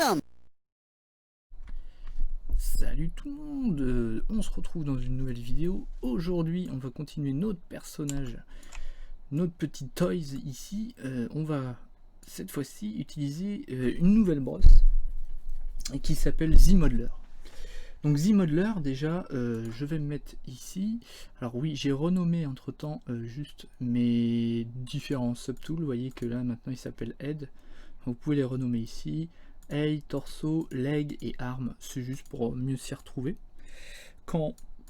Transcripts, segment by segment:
awesome. Salut tout le monde, on se retrouve dans une nouvelle vidéo. Aujourd'hui on va continuer notre personnage, notre petit toys ici. On va cette fois-ci utiliser une nouvelle brosse qui s'appelle ZModeler. Donc ZModeler, déjà je vais me mettre ici. Alors oui, j'ai renommé entre temps juste mes différents subtools. Vous voyez que là maintenant il s'appelle Head. Vous pouvez les renommer ici. Hey, torso, leg et arme, c'est juste pour mieux s'y retrouver.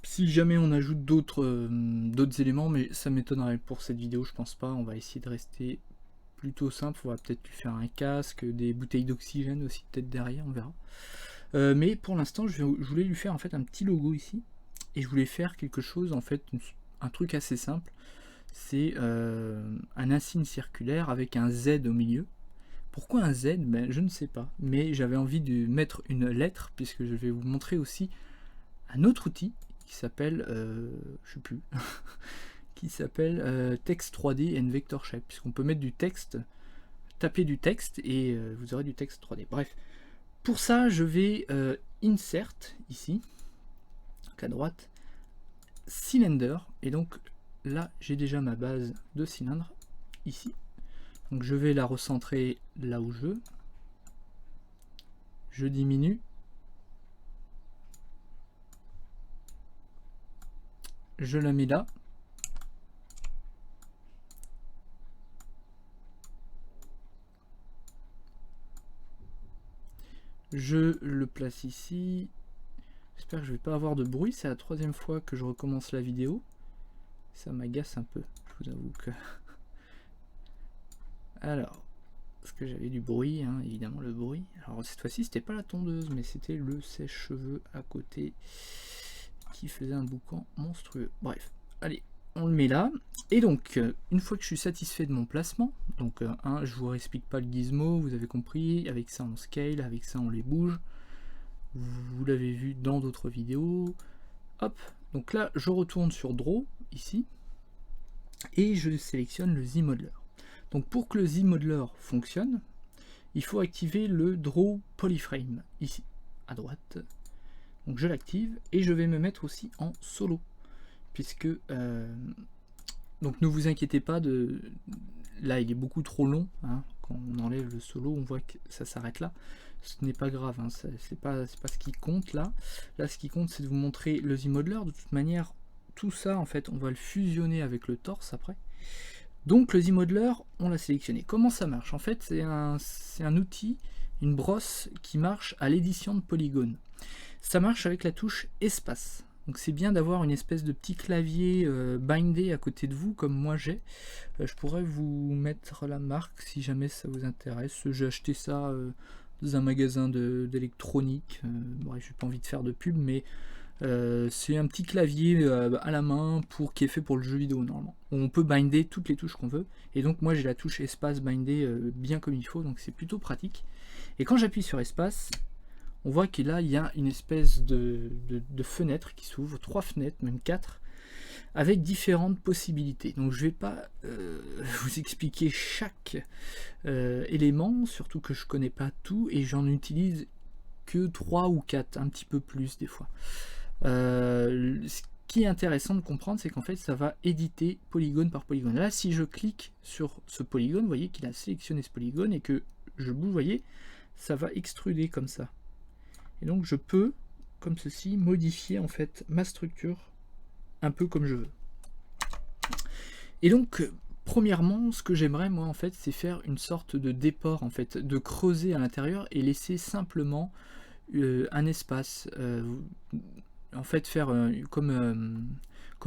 Si jamais on ajoute d'autres éléments, mais ça m'étonnerait pour cette vidéo, je pense pas. On va essayer de rester plutôt simple. On va peut-être lui faire un casque, des bouteilles d'oxygène aussi peut-être derrière, on verra. Mais pour l'instant, je voulais lui faire en fait un petit logo ici, et je voulais faire quelque chose en fait, un truc assez simple. C'est un insigne circulaire avec un Z au milieu. Pourquoi un Z? Ben, je ne sais pas, mais j'avais envie de mettre une lettre, puisque je vais vous montrer aussi un autre outil qui s'appelle, je sais plus, qui s'appelle Text 3D and Vector Shape, puisqu'on peut mettre du texte, taper du texte et vous aurez du texte 3D. Bref, pour ça je vais insert ici, à droite, cylinder, et donc là j'ai déjà ma base de cylindre ici. Donc je vais la recentrer là où je veux. Je diminue. Je la mets là. Je le place ici. J'espère que je vais pas avoir de bruit. C'est la troisième fois que je recommence la vidéo. Ça m'agace un peu. Je vous avoue que... Alors, parce que j'avais du bruit, hein, évidemment le bruit. Alors cette fois-ci, c'était pas la tondeuse, mais c'était le sèche-cheveux à côté qui faisait un boucan monstrueux. Bref, allez, on le met là. Et donc, une fois que je suis satisfait de mon placement, donc je vous explique pas le gizmo, vous avez compris, avec ça on scale, avec ça on les bouge. Vous l'avez vu dans d'autres vidéos. Hop, donc là je retourne sur Draw, ici, et je sélectionne le ZModeler. Donc pour que le ZModeler fonctionne, il faut activer le Draw Polyframe, ici, à droite. Donc je l'active, et je vais me mettre aussi en solo, puisque... donc ne vous inquiétez pas, là il est beaucoup trop long, hein. Quand on enlève le solo, on voit que ça s'arrête là. Ce n'est pas grave, hein. C'est pas ce qui compte là. Là ce qui compte c'est de vous montrer le ZModeler. De toute manière, tout ça en fait on va le fusionner avec le torse après. Donc le ZModeler, on l'a sélectionné. Comment ça marche? En fait c'est un outil, une brosse qui marche à l'édition de polygones. Ça marche avec la touche espace. Donc c'est bien d'avoir une espèce de petit clavier bindé à côté de vous comme moi j'ai. Je pourrais vous mettre la marque si jamais ça vous intéresse. J'ai acheté ça dans un magasin d'électronique. Bref, j'ai pas envie de faire de pub, mais c'est un petit clavier à la main qui est fait pour le jeu vidéo normalement. On peut binder toutes les touches qu'on veut. Et donc moi j'ai la touche espace bindée bien comme il faut, donc c'est plutôt pratique. Et quand j'appuie sur espace, on voit que là il y a une espèce de fenêtre qui s'ouvre, 3 fenêtres, même 4, avec différentes possibilités. Donc je vais pas vous expliquer chaque élément, surtout que je connais pas tout et j'en utilise que 3 ou 4, un petit peu plus des fois. Ce qui est intéressant de comprendre, c'est qu'en fait ça va éditer polygone par polygone. Là si je clique sur ce polygone, vous voyez qu'il a sélectionné ce polygone et que je bouge, vous voyez, ça va extruder comme ça. Et donc je peux, comme ceci, modifier en fait ma structure un peu comme je veux. Et donc, premièrement, ce que j'aimerais moi en fait, c'est faire une sorte de déport en fait, de creuser à l'intérieur et laisser simplement un espace. En fait, faire comme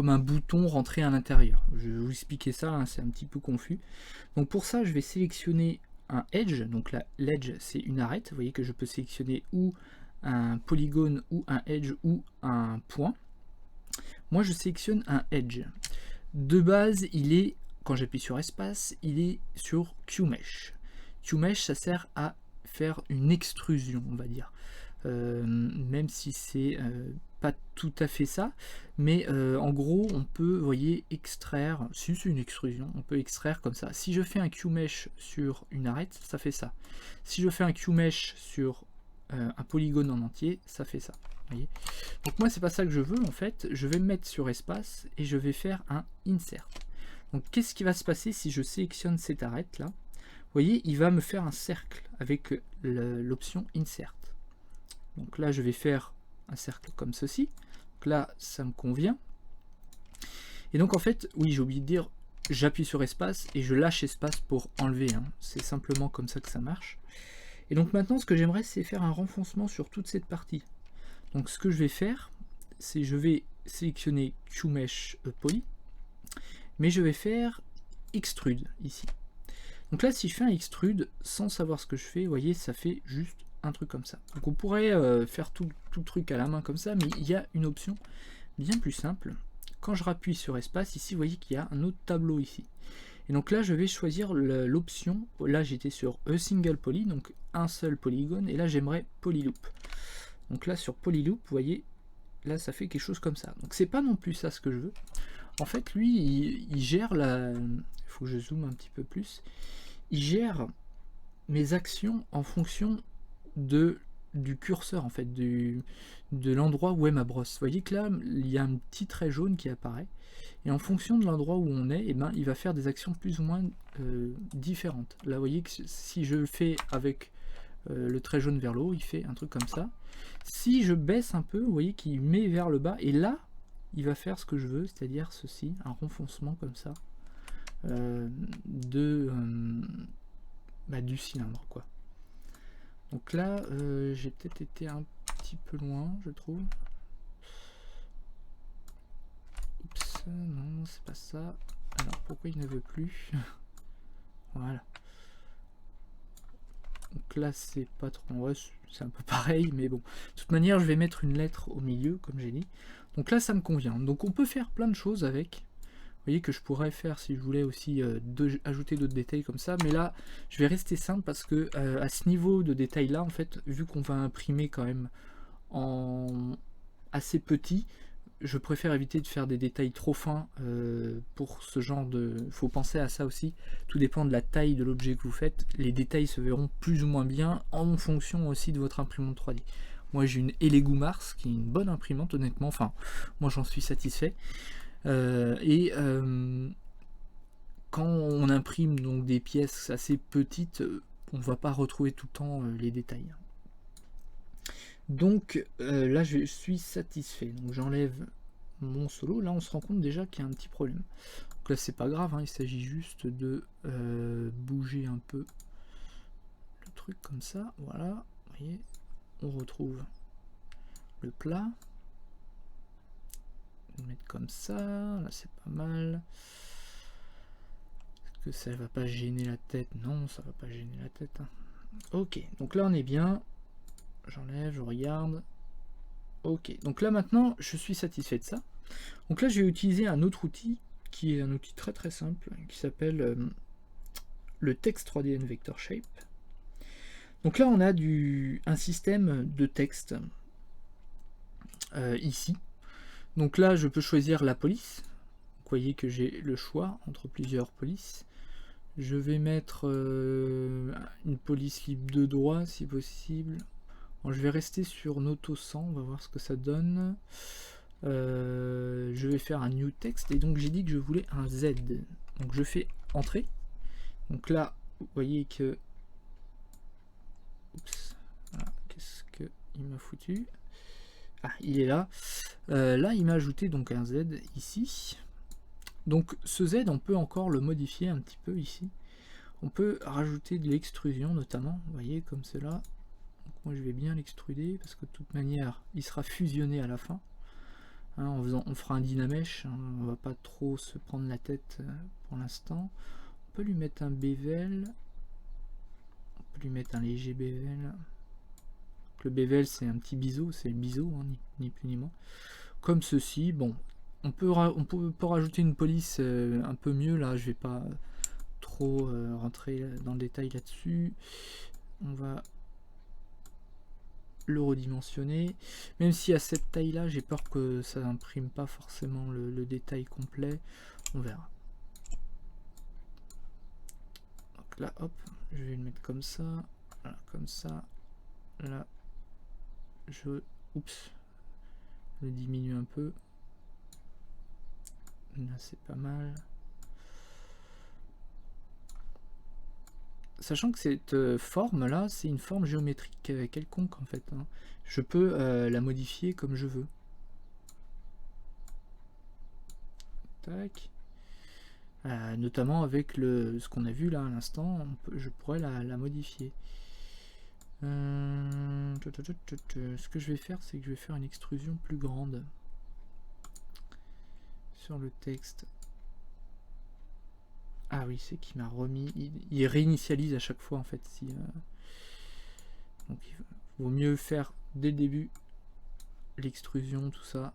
un bouton rentré à l'intérieur. Je vais vous expliquer ça, hein, c'est un petit peu confus. Donc pour ça, je vais sélectionner un edge. Donc là, l'edge, c'est une arête. Vous voyez que je peux sélectionner ou un polygone ou un edge ou un point. Moi je sélectionne un edge. De base il est, quand j'appuie sur espace, il est sur QMesh. QMesh ça sert à faire une extrusion on va dire. Même si c'est pas tout à fait ça, mais en gros on peut, vous voyez, extraire, si c'est une extrusion, on peut extraire comme ça. Si je fais un QMesh sur une arête, ça fait ça. Si je fais un QMesh sur un polygone en entier, ça fait ça. Voyez, donc moi c'est pas ça que je veux en fait, je vais me mettre sur espace et je vais faire un insert. Donc qu'est-ce qui va se passer si je sélectionne cette arête là? Vous voyez, il va me faire un cercle avec l'option insert. Donc là je vais faire un cercle comme ceci. Donc là ça me convient. Et donc en fait, oui, j'ai oublié de dire, j'appuie sur espace et je lâche espace pour enlever, hein. C'est simplement comme ça que ça marche. Et donc maintenant ce que j'aimerais c'est faire un renfoncement sur toute cette partie. Donc ce que je vais faire, c'est je vais sélectionner QMesh Poly, mais je vais faire Extrude ici. Donc là si je fais un Extrude sans savoir ce que je fais, vous voyez, ça fait juste un truc comme ça. Donc on pourrait faire tout le truc à la main comme ça, mais il y a une option bien plus simple. Quand je rappuie sur espace, ici vous voyez qu'il y a un autre tableau ici. Et donc là je vais choisir l'option, là j'étais sur A Single Poly, donc un seul polygone, et là j'aimerais Polyloop. Donc là sur Polyloop, vous voyez, là ça fait quelque chose comme ça. Donc c'est pas non plus ça ce que je veux. En fait lui il gère la... Il faut que je zoome un petit peu plus. Il gère mes actions en fonction du curseur en fait, de l'endroit où est ma brosse. Vous voyez que là il y a un petit trait jaune qui apparaît. Et en fonction de l'endroit où on est, eh ben, il va faire des actions plus ou moins différentes. Là vous voyez que si je fais avec le trait jaune vers le haut, il fait un truc comme ça. Si je baisse un peu, vous voyez qu'il met vers le bas, et là, il va faire ce que je veux, c'est-à-dire ceci, un renfoncement comme ça, du cylindre, quoi. Donc là, j'ai peut-être été un petit peu loin, je trouve. Oups, non, c'est pas ça. Alors, pourquoi il ne veut plus? Voilà. Donc là c'est pas trop, ouais, c'est un peu pareil, mais bon. De toute manière je vais mettre une lettre au milieu comme j'ai dit. Donc là ça me convient. Donc on peut faire plein de choses avec. Vous voyez que je pourrais faire si je voulais aussi ajouter d'autres détails comme ça. Mais là je vais rester simple parce que à ce niveau de détail là en fait, vu qu'on va imprimer quand même en assez petit, je préfère éviter de faire des détails trop fins pour ce genre de... Il faut penser à ça aussi. Tout dépend de la taille de l'objet que vous faites. Les détails se verront plus ou moins bien en fonction aussi de votre imprimante 3D. Moi j'ai une Elegoo Mars qui est une bonne imprimante honnêtement. Enfin, moi j'en suis satisfait. Quand on imprime donc des pièces assez petites, on ne va pas retrouver tout le temps les détails. Donc là je suis satisfait. Donc j'enlève mon solo. Là on se rend compte déjà qu'il y a un petit problème. Donc là c'est pas grave, hein, il s'agit juste de bouger un peu le truc comme ça. Voilà, vous voyez, on retrouve le plat. On va le mettre comme ça, là c'est pas mal. Est-ce que ça va pas gêner la tête? Non, ça va pas gêner la tête. Hein. Ok, donc là on est bien. J'enlève, je regarde. Ok, donc là maintenant je suis satisfait de ça. Donc là je vais utiliser un autre outil qui est un outil très très simple qui s'appelle le Text 3D Vector Shape. Donc là on a un système de texte ici. Donc là je peux choisir la police. Vous voyez que j'ai le choix entre plusieurs polices. Je vais mettre une police libre de droit si possible. Bon, je vais rester sur Noto 100, on va voir ce que ça donne. Je vais faire un new text et donc j'ai dit que je voulais un Z. Donc je fais entrée. Donc là, vous voyez que... Oups, voilà, qu'est-ce qu'il m'a foutu? Ah, il est là. Là, il m'a ajouté donc un Z ici. Donc ce Z, on peut encore le modifier un petit peu ici. On peut rajouter de l'extrusion notamment, vous voyez, comme cela. Donc moi je vais bien l'extruder parce que de toute manière, il sera fusionné à la fin. Hein, on fera un dynamesh, hein, on va pas trop se prendre la tête pour l'instant. On peut lui mettre un bevel. On peut lui mettre un léger bevel. Le bevel c'est un petit biseau, c'est le biseau, hein, ni plus ni moins. Comme ceci, bon. On peut rajouter une police un peu mieux, là je vais pas trop rentrer dans le détail là-dessus. On va le redimensionner, même si à cette taille là j'ai peur que ça n'imprime pas forcément le détail complet, on verra. Donc là hop, je vais le mettre comme ça, voilà, comme ça, là Oups, je le diminue un peu. Là c'est pas mal. Sachant que cette forme là, c'est une forme géométrique quelconque en fait, hein. Je peux la modifier comme je veux. Tac. Notamment avec ce qu'on a vu là à l'instant, je pourrais la modifier. Ce que je vais faire, c'est que je vais faire une extrusion plus grande sur le texte. Ah oui, c'est qu'il m'a remis. Il réinitialise à chaque fois en fait. Donc il vaut mieux faire dès le début l'extrusion, tout ça.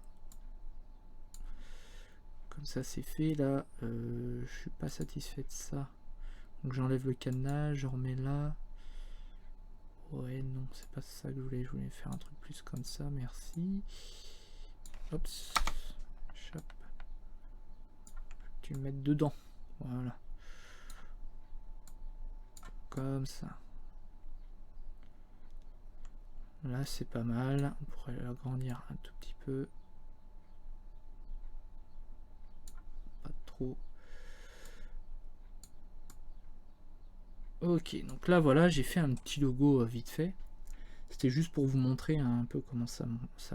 Comme ça c'est fait. Là, je suis pas satisfait de ça. Donc j'enlève le cadenas, je remets là. Ouais, non, c'est pas ça que je voulais. Je voulais faire un truc plus comme ça, merci. Hop, chop. Tu le mets dedans. Voilà. Comme ça. Là, c'est pas mal. On pourrait l'agrandir un tout petit peu. Pas trop. Ok, donc là, voilà, j'ai fait un petit logo vite fait. C'était juste pour vous montrer un peu comment ça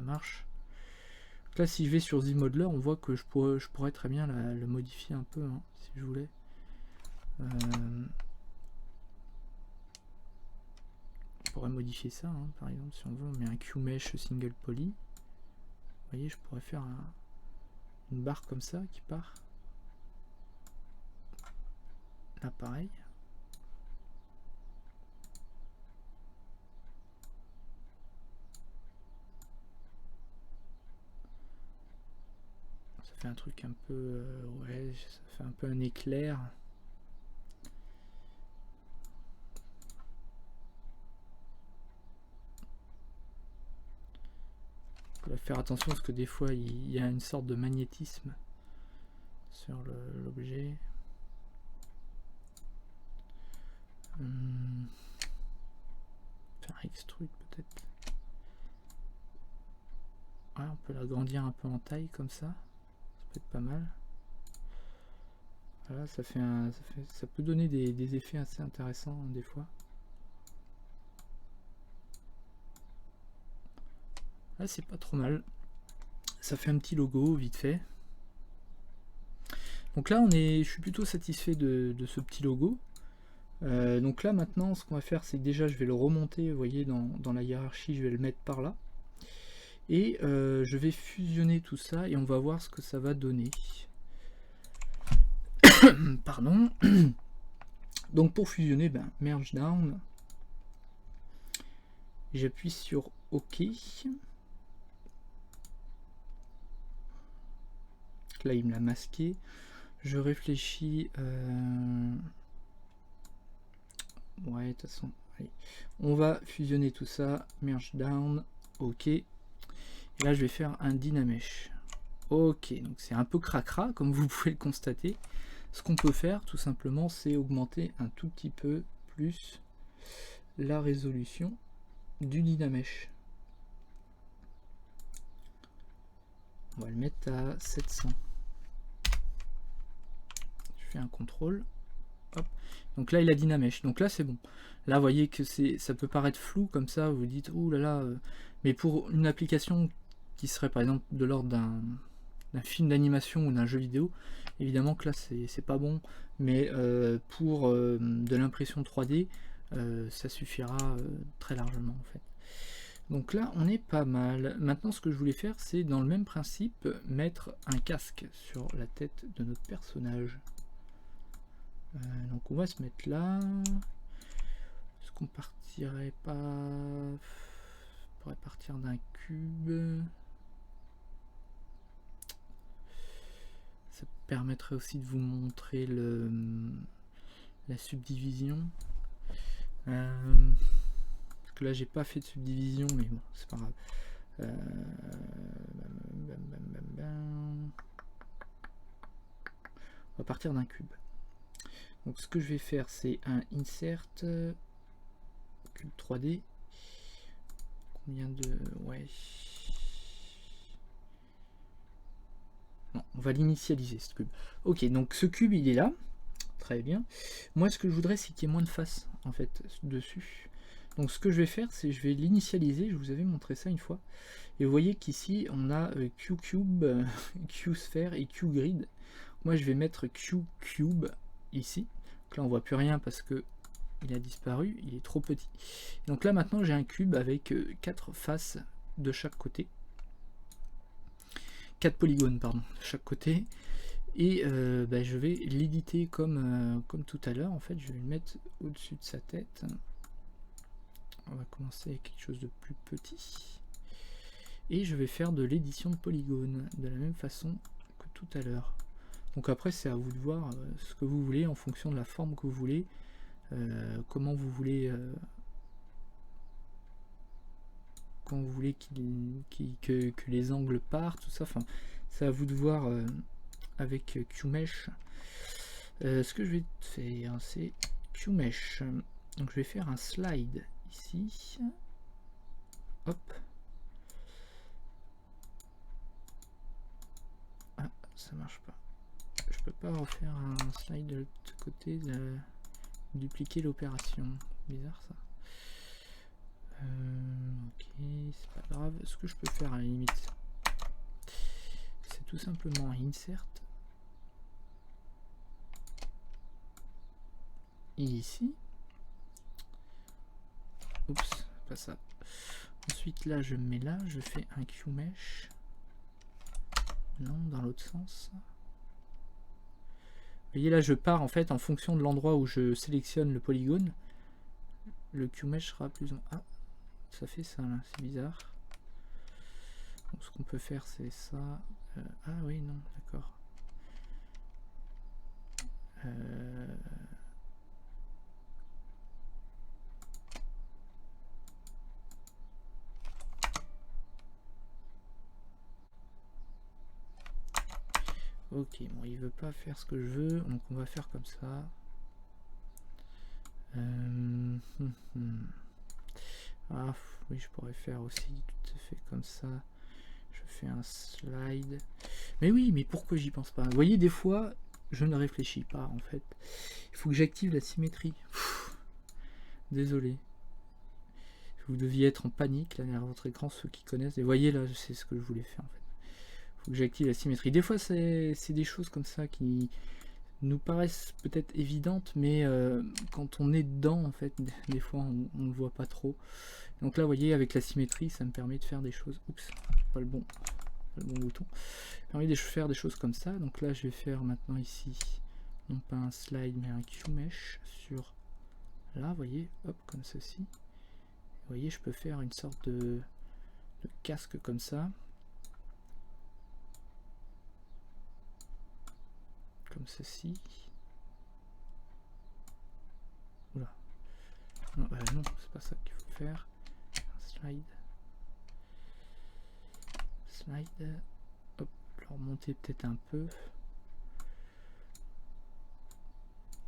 marche. Donc là, si je vais sur ZModeler, on voit que je pourrais très bien le modifier un peu, hein, si je voulais. Je pourrais modifier ça, hein, par exemple, si on veut, on met un QMesh single poly. Vous voyez, je pourrais faire une barre comme ça qui part. Là, pareil. Ça fait un truc un peu... ouais, ça fait un peu un éclair. Il faut faire attention parce que des fois il y a une sorte de magnétisme sur l'objet. Faire extrude peut-être. Ouais, on peut l'agrandir un peu en taille comme ça. Ça peut être pas mal. Voilà, ça peut donner des effets assez intéressants hein, des fois. Là, c'est pas trop mal. Ça fait un petit logo vite fait. Donc là, je suis plutôt satisfait de ce petit logo. Donc là, maintenant, ce qu'on va faire, c'est que déjà, je vais le remonter, vous voyez, dans la hiérarchie, je vais le mettre par là. Et je vais fusionner tout ça et on va voir ce que ça va donner. Pardon. Donc pour fusionner, merge down. J'appuie sur OK. Là, il me l'a masqué. Je réfléchis. Ouais, de toute façon. Allez. On va fusionner tout ça. Merge down. OK. Et là, je vais faire un Dynamesh. Ok, donc c'est un peu cracra, comme vous pouvez le constater. Ce qu'on peut faire, tout simplement, c'est augmenter un tout petit peu plus la résolution du Dynamesh. On va le mettre à 700. Je fais un contrôle. Hop. Donc là, il a Dynamesh. Donc là, c'est bon. Là, vous voyez que ça peut paraître flou comme ça. Vous dites, ouh là là. Mais pour une application qui serait par exemple de l'ordre d'un film d'animation ou d'un jeu vidéo, évidemment que là c'est pas bon, mais pour de l'impression 3D, ça suffira très largement en fait. Donc là on est pas mal. Maintenant ce que je voulais faire, c'est dans le même principe mettre un casque sur la tête de notre personnage. Donc on va se mettre là. Est-ce qu'on partirait pas... On pourrait partir d'un cube. Ça permettrait aussi de vous montrer la subdivision. Parce que là j'ai pas fait de subdivision, mais bon, c'est pas grave. On va partir d'un cube. Donc ce que je vais faire, c'est un insert cube 3D. combien de... Ouais. Non, on va l'initialiser ce cube. Ok, donc ce cube il est là. Très bien. Moi ce que je voudrais c'est qu'il y ait moins de faces en fait dessus. Donc ce que je vais faire c'est je vais l'initialiser. Je vous avais montré ça une fois. Et vous voyez qu'ici on a QCube, QSphere et QGrid. Moi je vais mettre QCube ici. Donc là on voit plus rien parce que il a disparu, il est trop petit. Donc là maintenant j'ai un cube avec 4 faces de chaque côté. 4 polygones pardon, de chaque côté. Et je vais l'éditer comme tout à l'heure. En fait je vais le mettre au-dessus de sa tête. On va commencer avec quelque chose de plus petit. Et je vais faire de l'édition de polygones de la même façon que tout à l'heure. Donc après c'est à vous de voir ce que vous voulez en fonction de la forme que vous voulez, comment vous voulez que les angles partent, tout ça. Enfin, c'est à vous de voir avec QMesh. Ce que je vais faire c'est QMesh. Donc je vais faire un slide ici. Hop. Ah, ça marche pas. Je peux pas refaire un slide de l'autre côté, dupliquer l'opération. Bizarre ça. Ok, c'est pas grave. Ce que je peux faire à la limite, c'est tout simplement insert. Et ici. Oups, pas ça. Ensuite là je me mets là, je fais un QMesh. Non, dans l'autre sens. Vous voyez là je pars en fait en fonction de l'endroit où je sélectionne le polygone. Le QMesh sera plus en... Ah, ça fait ça là, c'est bizarre. Donc ce qu'on peut faire c'est ça. Ah oui, non, d'accord. Ok, bon, il veut pas faire ce que je veux, donc on va faire comme ça. Ah oui, je pourrais faire aussi tout à fait comme ça. Je fais un slide. Mais oui, mais pourquoi j'y pense pas? Vous voyez, des fois, je ne réfléchis pas en fait. Il faut que j'active la symétrie. Désolé. Vous deviez être en panique là derrière votre écran, ceux qui connaissent. Et vous voyez là, c'est ce que je voulais faire en fait. Il faut que j'active la symétrie. Des fois, c'est des choses comme ça qui nous paraissent peut-être évidentes, mais quand on est dedans, en fait, des fois, on ne voit pas trop. Donc là, vous voyez, avec la symétrie, ça me permet de faire des choses. Oups, pas le bon bouton. Ça permet de faire des choses comme ça. Donc là, je vais faire maintenant ici, non pas un slide, mais un QMesh sur là, vous voyez, hop, comme ceci. Vous voyez, je peux faire une sorte de casque comme ça. Comme ceci. Oula. Non, non, c'est pas ça qu'il faut faire. Un slide. Slide. Hop, le remonter peut-être un peu.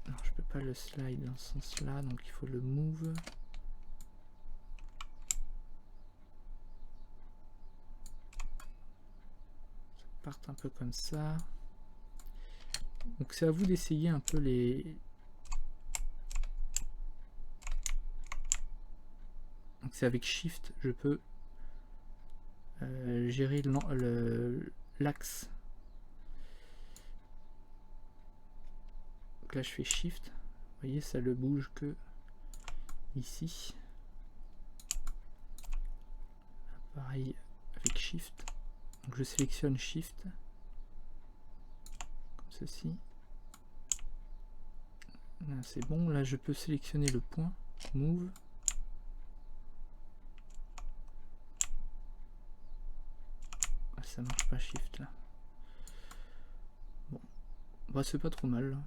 Non, je peux pas le slide dans ce sens là, donc il faut le move. Ça part un peu comme ça. Donc c'est à vous d'essayer un peu les... Donc c'est avec Shift, je peux gérer l'axe. Donc là je fais Shift, vous voyez ça le bouge que ici. Là, pareil avec Shift, donc je sélectionne Shift, comme ceci. Là c'est bon, là je peux sélectionner le point, Move. Ça marche pas Shift là. Bon, bah c'est pas trop mal.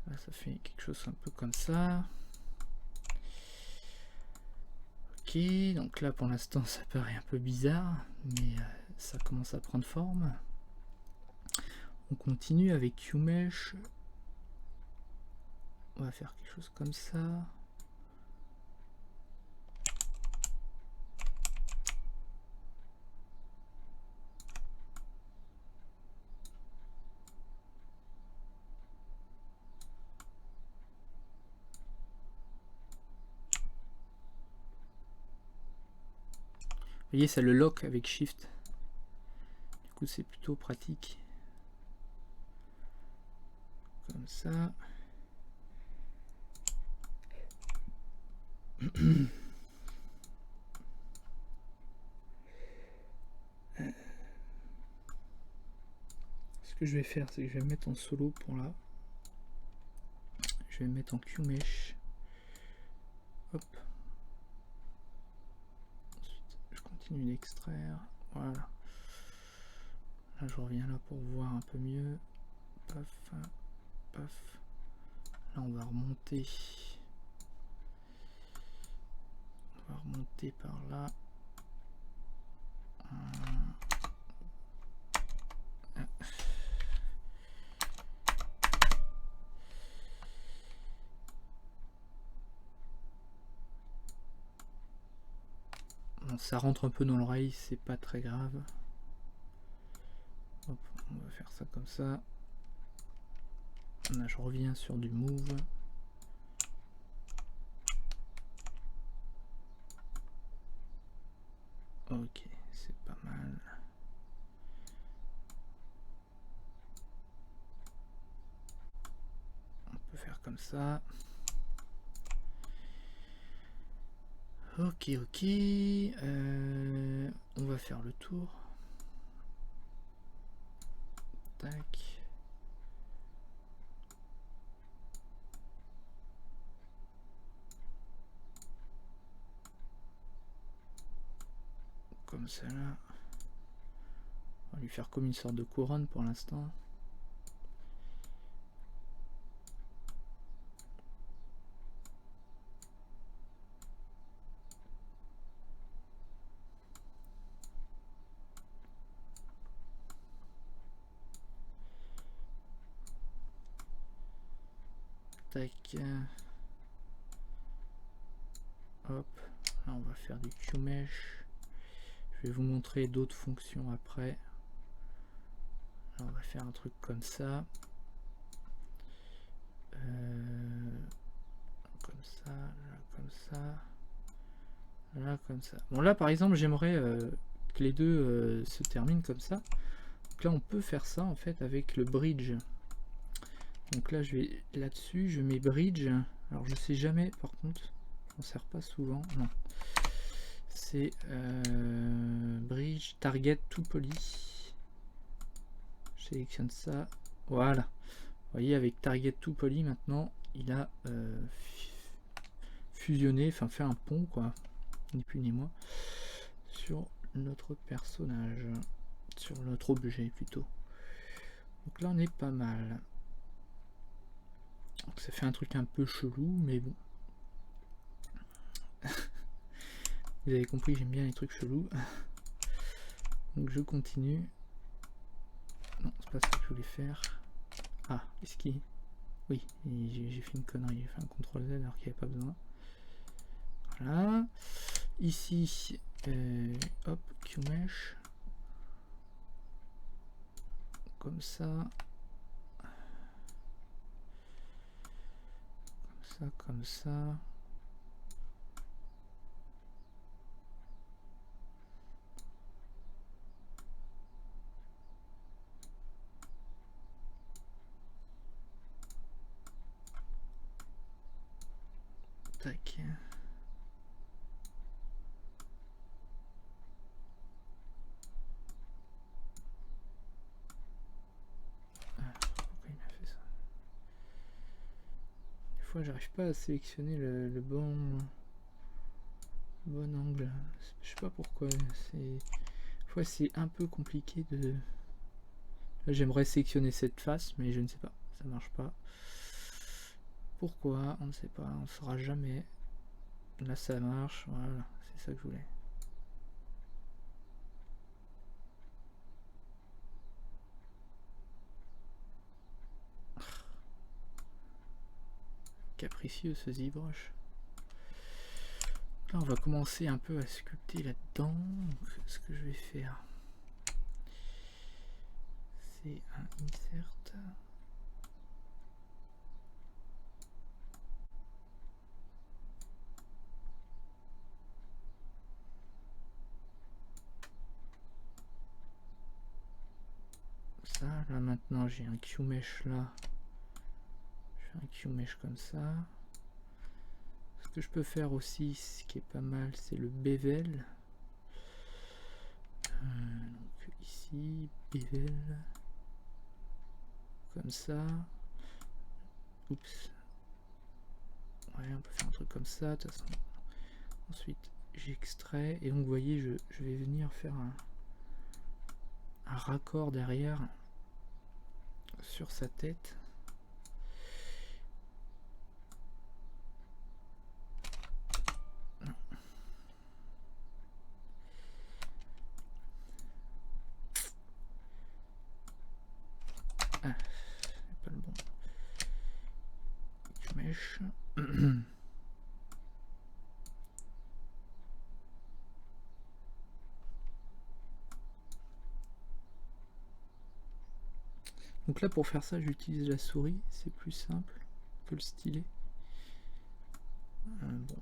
Là ça fait quelque chose un peu comme ça. Ok, donc là pour l'instant ça paraît un peu bizarre, mais ça commence à prendre forme. On continue avec QMesh. On va faire quelque chose comme ça. voyez, ça le lock avec Shift. Du coup, c'est plutôt pratique. Comme ça. Ce que je vais faire, c'est que je vais me mettre en solo pour là. Je vais me mettre en QMesh. Hop. Ensuite, je continue d'extraire. Voilà. Là, je reviens là pour voir un peu mieux. Paf, paf. Là, on va remonter. On va remonter par là. Bon, ça rentre un peu dans l'oreille, c'est pas très grave. Hop, on va faire ça comme ça. Là, je reviens sur du move. Ok, c'est pas mal. On peut faire comme ça. Ok, ok. On va faire le tour. Tac. Comme ça là. On va lui faire comme une sorte de couronne pour l'instant. Tac. Hop. Là on va faire du QMesh. Je vais vous montrer d'autres fonctions après. Là, on va faire un truc comme ça. Comme ça, là comme ça. Là comme ça. Bon là par exemple j'aimerais que les deux se terminent comme ça. Donc là on peut faire ça en fait avec le bridge. Donc là je vais là-dessus, je mets bridge. Alors je sais jamais par contre, je m'en sers pas souvent. Non. C'est bridge target to poly. Je sélectionne ça. Voilà. Vous voyez avec target to poly maintenant il a fusionné, enfin fait un pont quoi, ni plus ni moins, sur notre personnage, sur notre objet plutôt. Donc là on est pas mal. Donc ça fait un truc un peu chelou mais bon. Vous avez compris, j'aime bien les trucs chelous. Donc je continue. Non, c'est pas ça que je voulais faire. Ah, est-ce qu'il... Oui, j'ai fait une connerie, j'ai fait un CTRL Z alors qu'il n'y avait pas besoin. Voilà. Ici, hop, QMesh. Comme ça. Comme ça, comme ça. Tac. Pourquoi il m'a fait ça? Des fois j'arrive pas à sélectionner le bon angle. Je sais pas pourquoi. Des fois c'est un peu compliqué de... Là j'aimerais sélectionner cette face mais je ne sais pas. Ça marche pas. Pourquoi? On ne sait pas. On ne saura jamais. Là ça marche. Voilà. C'est ça que je voulais. Capricieux ce ZBrush. Là on va commencer un peu à sculpter là-dedans. Ce que je vais faire, c'est un insert. ça. Là maintenant j'ai un Q-mesh là. Je fais un Q-mesh comme ça. Ce que je peux faire aussi, ce qui est pas mal, c'est le bevel. Donc ici, bevel. Comme ça. Oups. Ouais, on peut faire un truc comme ça, de toute façon. Ensuite, j'extrais. Et donc, vous voyez, je vais venir faire un raccord derrière sur sa tête. Ah, c'est pas le bon. Q-mesh. Donc là, pour faire ça, j'utilise la souris. C'est plus simple que le stylet. Bon,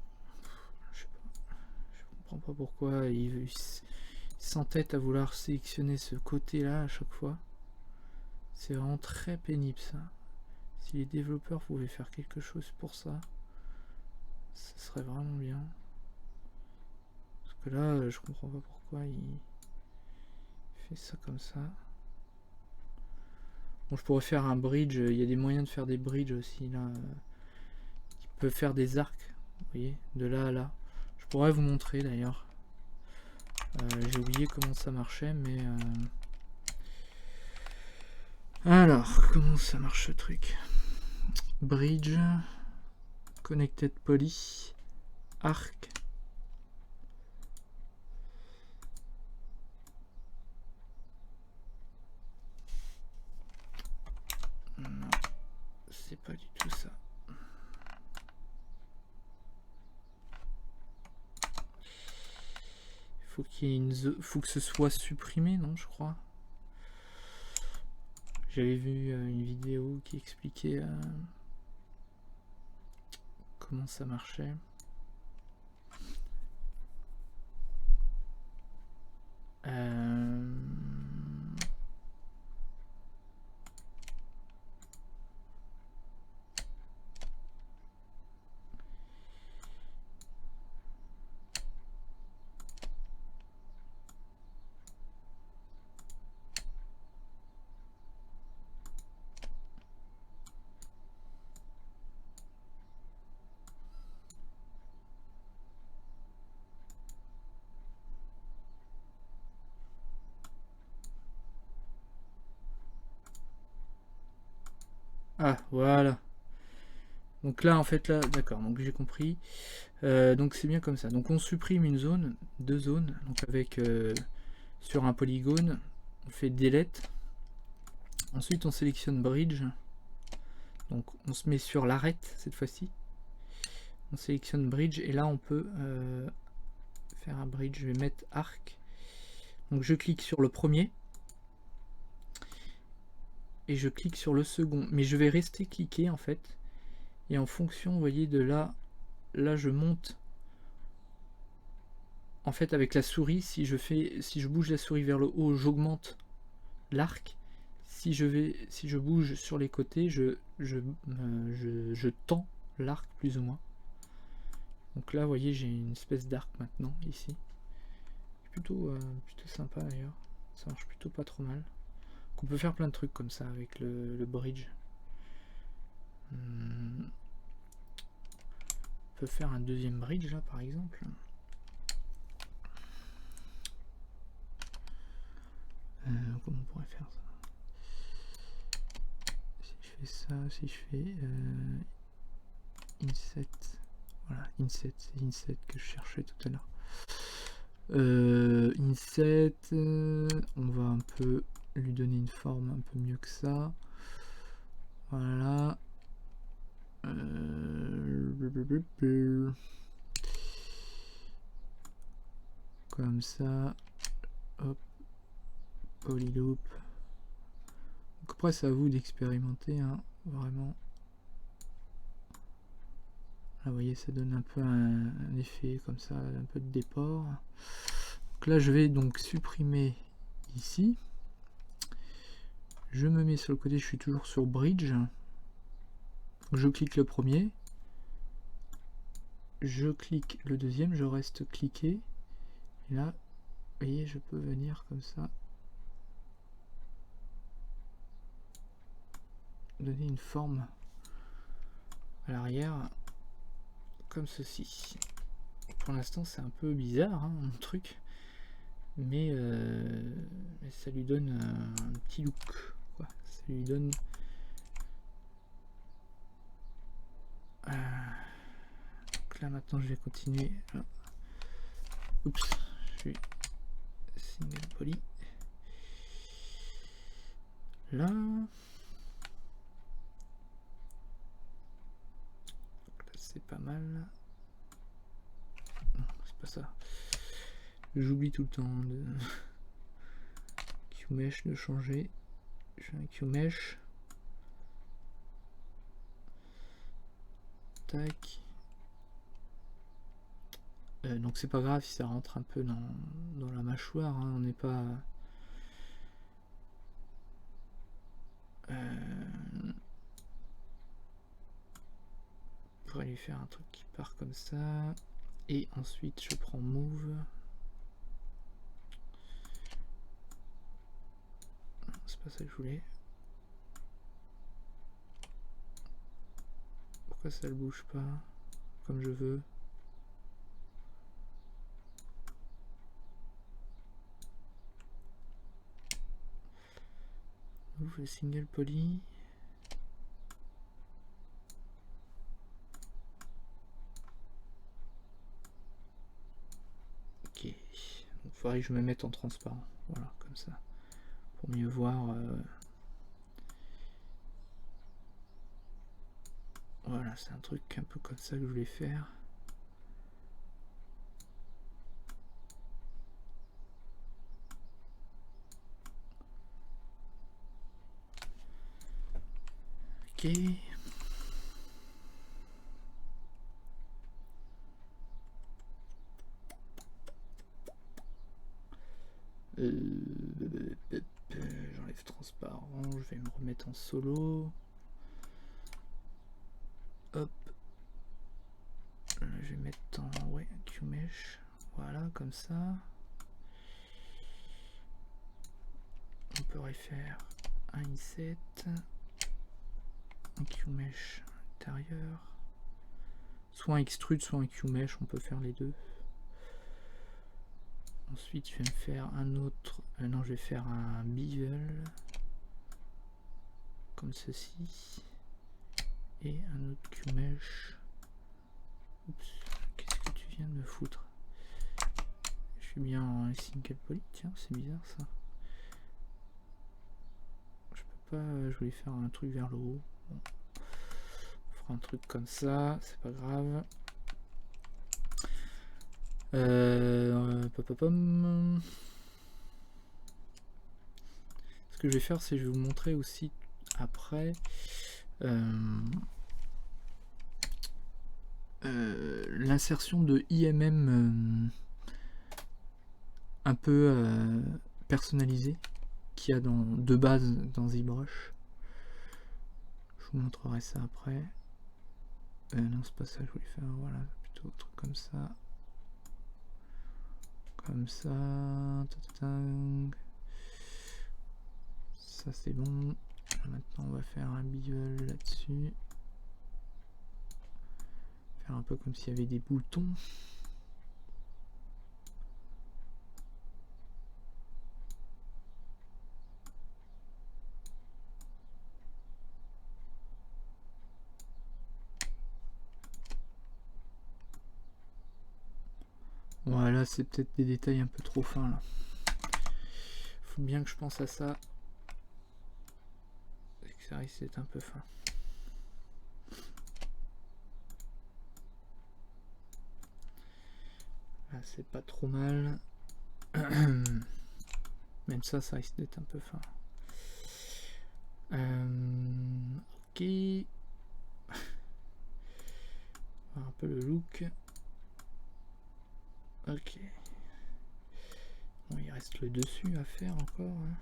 je sais pas. Je comprends pas pourquoi il s'entête à vouloir sélectionner ce côté-là à chaque fois. C'est vraiment très pénible ça. Si les développeurs pouvaient faire quelque chose pour ça, ce serait vraiment bien. Parce que là, je comprends pas pourquoi il fait ça comme ça. Bon, je pourrais faire un bridge. Il y a des moyens de faire des bridges aussi là. Qui peuvent faire des arcs. Vous voyez, de là à là. Je pourrais vous montrer d'ailleurs. J'ai oublié comment ça marchait, mais alors, comment ça marche ce truc? Bridge, Connected Poly, Arc. Non, c'est pas du tout ça. Faut qu'il y ait une faut que ce soit supprimé, non, je crois. J'avais vu une vidéo qui expliquait comment ça marchait. Ah, voilà. Donc là, en fait, là, d'accord, donc j'ai compris. Donc c'est bien comme ça. Donc on supprime une zone, deux zones, donc avec sur un polygone, on fait delete. Ensuite on sélectionne bridge. Donc on se met sur l'arête cette fois-ci. On sélectionne bridge et là on peut faire un bridge. Je vais mettre arc. Donc je clique sur le premier. Et je clique sur le second. Mais je vais rester cliqué en fait. Et en fonction, vous voyez, de là je monte. En fait, avec la souris, si je bouge la souris vers le haut, j'augmente l'arc. Si je bouge sur les côtés, je tends l'arc plus ou moins. Donc là, vous voyez, j'ai une espèce d'arc maintenant ici. Plutôt sympa d'ailleurs. Ça marche plutôt pas trop mal. Donc on peut faire plein de trucs comme ça avec le bridge. On peut faire un deuxième bridge là par exemple. Comment on pourrait faire ça? Si je fais ça, si je fais inset, voilà, inset, c'est inset que je cherchais tout à l'heure. Inset, on va un peu lui donner une forme un peu mieux que ça. Voilà. Comme ça. Hop. Polyloop. Donc après c'est à vous d'expérimenter, hein, vraiment. Là vous voyez ça donne un peu un effet comme ça, un peu de déport. Donc là je vais donc supprimer ici. Je me mets sur le côté, je suis toujours sur bridge. Je clique le premier. Je clique le deuxième, je reste cliqué. Et là, vous voyez, je peux venir comme ça. Donner une forme à l'arrière. Comme ceci. Pour l'instant, c'est un peu bizarre, hein, mon truc. Mais ça lui donne un petit look. Quoi. Ça lui donne... Donc là, maintenant, je vais continuer. Oups, je suis single poly. Là... C'est pas mal. Non, c'est pas ça. J'oublie tout le temps de QMesh de changer. Je fais un QMesh. Tac. Donc c'est pas grave si ça rentre un peu dans la mâchoire. Hein. On n'est pas... on pourrait lui faire un truc qui part comme ça. Et ensuite je prends Move. C'est pas ça que je voulais. Pourquoi ça ne bouge pas comme je veux? Move le single poly. Ok. Donc il faudrait que je me mette en transparent. Voilà, comme ça. Pour mieux voir. Voilà, c'est un truc un peu comme ça que je voulais faire. Ok. J'enlève transparent, je vais me remettre en solo. Hop. Là, je vais mettre en QMesh. Voilà, comme ça. On peut refaire un inset. Un QMesh intérieur. Soit un extrude, soit un QMesh, on peut faire les deux. Ensuite, je vais me faire un autre. Non, je vais faire un bevel. Comme ceci. Et un autre QMesh. Oups, qu'est-ce que tu viens de me foutre? Je suis bien en single poly, tiens, c'est bizarre ça. Je peux pas, je voulais faire un truc vers le haut. Bon. On fera un truc comme ça, c'est pas grave. Ce que je vais faire, c'est je vais vous montrer aussi après l'insertion de IMM un peu personnalisé qu'il y a de base dans ZBrush. Je vous montrerai ça après. Non, c'est pas ça que je voulais faire. Voilà, plutôt un truc comme ça. Comme ça. Ça c'est bon. Maintenant on va faire un bevel là-dessus. Faire un peu comme s'il y avait des boutons. Voilà, c'est peut-être des détails un peu trop fins là. Faut bien que je pense à ça. Et que ça risque d'être un peu fin. Là, c'est pas trop mal. Même ça, ça risque d'être un peu fin. Ok. Un peu le look. Ok. Bon, il reste le dessus à faire encore. Hein.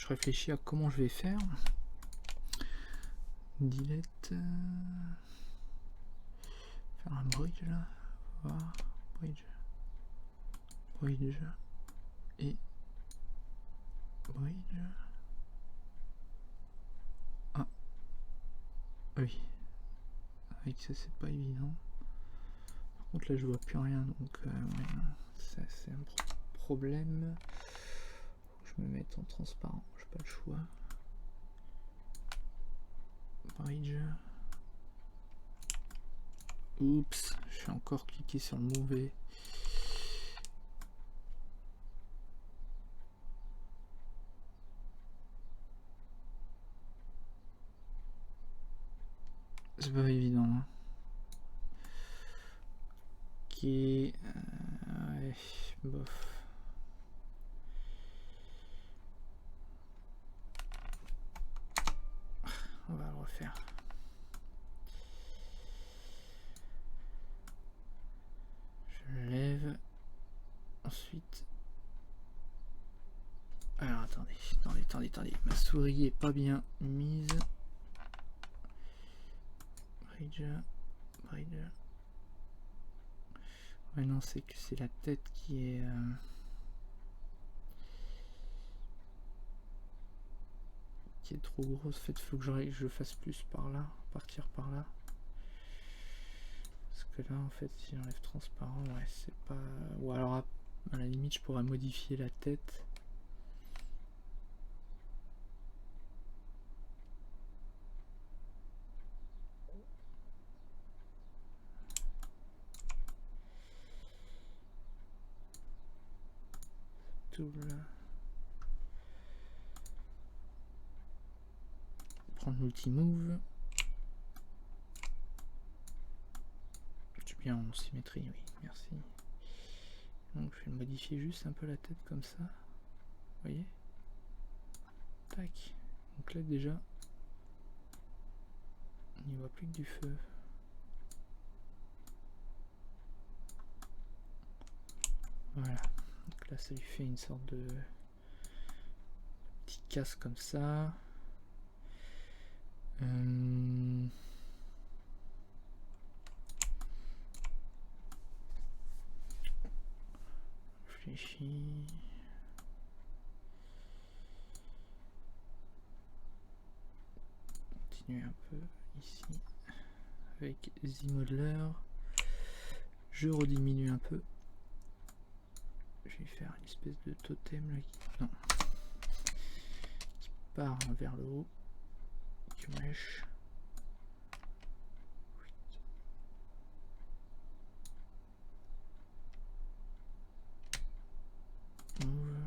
je réfléchis à comment je vais faire. Delete. Faire un bridge là. Voir. Bridge. Bridge. Et. Bridge. Ah. Oui. Avec ça, c'est pas évident. Par contre, là, je vois plus rien. Donc, ouais, ça, c'est un problème. Faut que je me mette en transparent. J'ai pas le choix. Bridge. Oups, j'ai encore cliqué sur le mauvais. C'est pas évident. Hein. Ok. Ouais, bof. On va le refaire. Je le lève. Ensuite. Alors attendez. Ma souris est pas bien mise. Bridge. Ouais, non, c'est que c'est la tête qui est. Qui est trop grosse. En fait, faut que je fasse plus par là. Partir par là. Parce que là, en fait, si j'enlève transparent, ouais, c'est pas. Ou alors, à la limite, je pourrais modifier la tête. Tool. Prendre multi-move. Bien en symétrie, oui, merci. Donc je vais modifier juste un peu la tête comme ça. Vous voyez? Tac. Donc là déjà, on n'y voit plus que du feu. Voilà. Donc là ça lui fait une sorte de petit casse comme ça. Réfléchis. Continuer un peu ici avec Z-Modeler. Je rediminue un peu. Je vais faire une espèce de totem là qui part vers le haut. Q-Mesh. Move.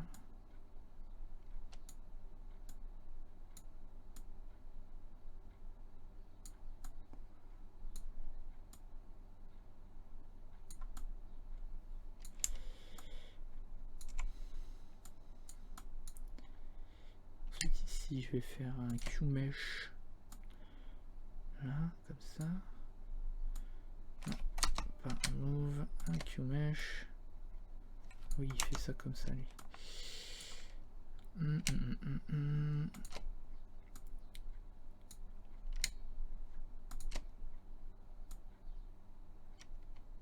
Ensuite ici je vais faire un Q-Mesh. Là, comme ça. Non, pas un move, un Q-Mesh. Oui, il fait ça comme ça lui.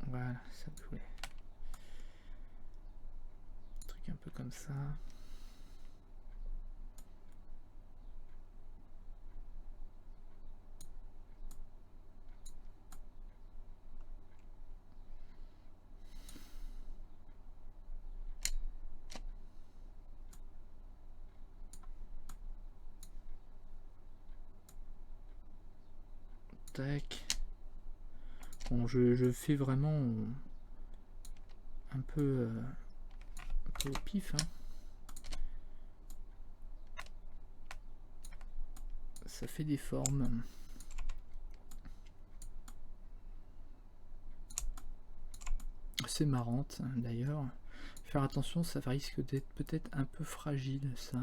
Voilà, ça me voulait. Un truc un peu comme ça. Tac. Bon, je fais vraiment un peu au pif. Hein. Ça fait des formes. C'est marrante d'ailleurs. Faire attention, ça risque d'être peut-être un peu fragile ça.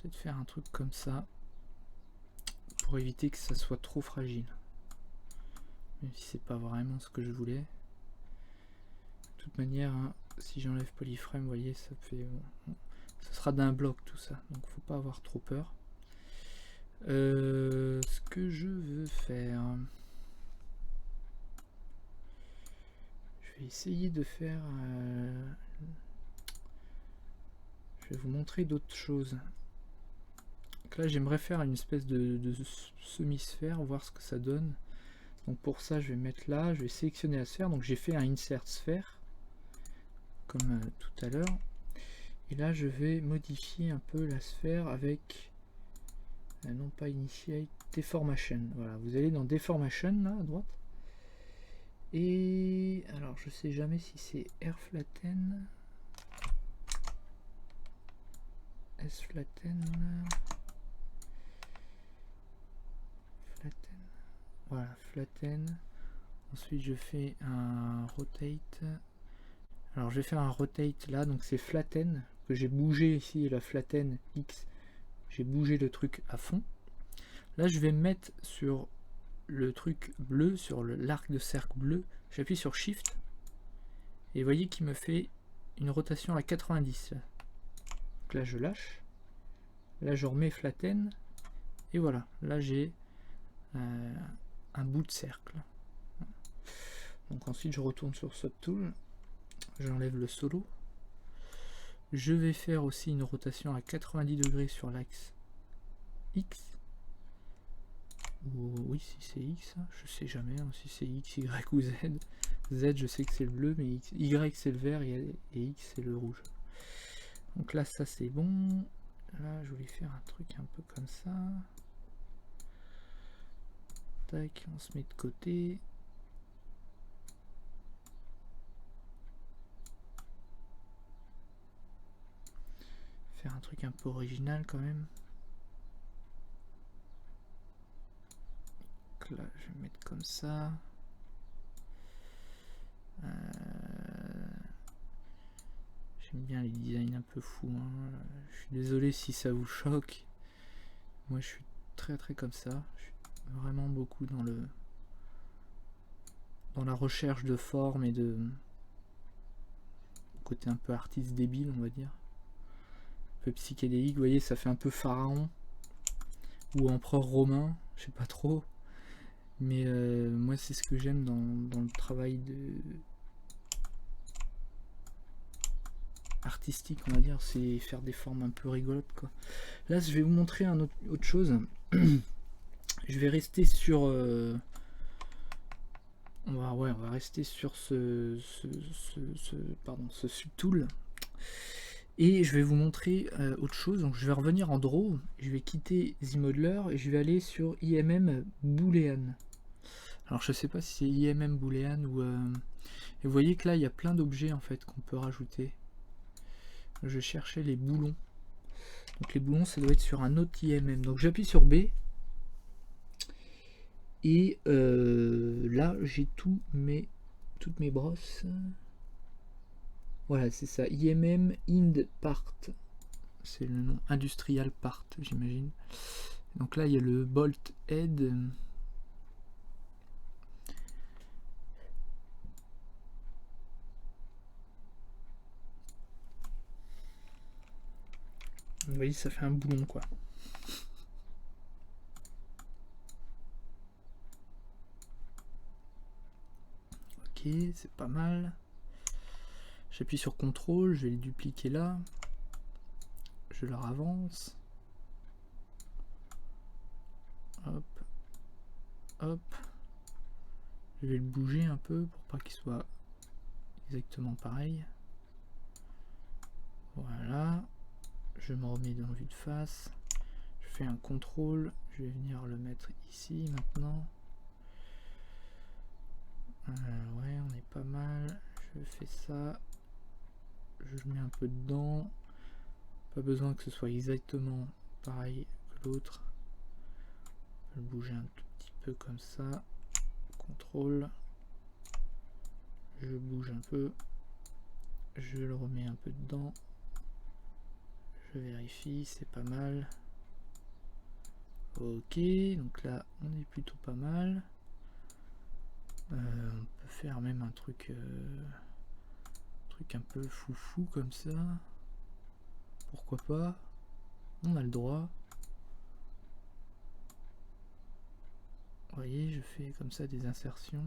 Peut-être faire un truc comme ça pour éviter que ça soit trop fragile. Même si c'est pas vraiment ce que je voulais. toute manière, hein, si j'enlève polyframe, vous voyez, ça fait... ce sera d'un bloc tout ça, donc faut pas avoir trop peur. Ce que je veux faire... je vais essayer de faire... je vais vous montrer d'autres choses. Donc là, j'aimerais faire une espèce de semi-sphère, voir ce que ça donne. Donc pour ça, je vais mettre là, je vais sélectionner la sphère. Donc j'ai fait un insert sphère, comme tout à l'heure. Et là, je vais modifier un peu la sphère avec, non pas initiate, deformation. Voilà, vous allez dans deformation, là, à droite. Et alors, je sais jamais si c'est R flatten, S flatten, flatten. Voilà, flatten. Ensuite, je fais un rotate. Alors, je vais faire un rotate là, donc c'est flatten que j'ai bougé ici, la flatten X. J'ai bougé le truc à fond. Là, je vais me mettre sur le truc bleu, sur l'arc de cercle bleu. J'appuie sur Shift. Et vous voyez qu'il me fait une rotation à 90. Là. Donc là, je lâche. Là, je remets flatten. Et voilà. Là, j'ai un bout de cercle. Donc ensuite, je retourne sur Subtool. J'enlève le solo. Je vais faire aussi une rotation à 90 degrés sur l'axe X. Ou oui, si c'est X, je sais jamais hein, si c'est X, Y ou Z. Z, je sais que c'est le bleu, mais X, Y c'est le vert et X c'est le rouge. Donc là, ça c'est bon. Là, je voulais faire un truc un peu comme ça. Tac, on se met de côté. Faire un truc un peu original quand même. Donc là, je vais mettre comme ça. J'aime bien les designs un peu fous. Hein. Je suis désolé si ça vous choque. Moi, je suis très comme ça. Je suis vraiment beaucoup dans la recherche de forme et de côté un peu artiste débile, on va dire. Un peu psychédélique. Vous voyez, ça fait un peu pharaon ou empereur romain. Je sais pas trop. Mais moi, c'est ce que j'aime dans le travail artistique, on va dire, c'est faire des formes un peu rigolotes quoi. Là, je vais vous montrer autre chose. Je vais rester sur on va rester sur ce subtool et je vais vous montrer autre chose. Donc je vais revenir en draw, je vais quitter ZModeler et je vais aller sur IMM Boolean. Alors je sais pas si c'est IMM Boolean ou et vous voyez que là il y a plein d'objets en fait qu'on peut rajouter. Je cherchais les boulons. Donc les boulons, ça doit être sur un autre IMM. Donc j'appuie sur B. Et là, j'ai toutes mes brosses. Voilà, c'est ça. IMM Ind Part. C'est le nom. Industrial Part, j'imagine. Donc là, il y a le Bolt Head. Vous voyez, ça fait un boulon quoi. Ok, c'est pas mal. J'appuie sur CTRL, je vais le dupliquer là. Je le avance. Hop. Hop. Je vais le bouger un peu pour pas qu'il soit exactement pareil. Voilà. Je me remets dans vue de face. Je fais un contrôle. Je vais venir le mettre ici maintenant. Ouais, on est pas mal. Je fais ça. Je mets un peu dedans. Pas besoin que ce soit exactement pareil que l'autre. Je vais le bouger un tout petit peu comme ça. Contrôle. Je bouge un peu. Je le remets un peu dedans. Je vérifie, c'est pas mal. Ok, donc là on est plutôt pas mal. On peut faire même un truc truc un peu foufou comme ça. Pourquoi pas? On a le droit. Vous voyez, je fais comme ça des insertions.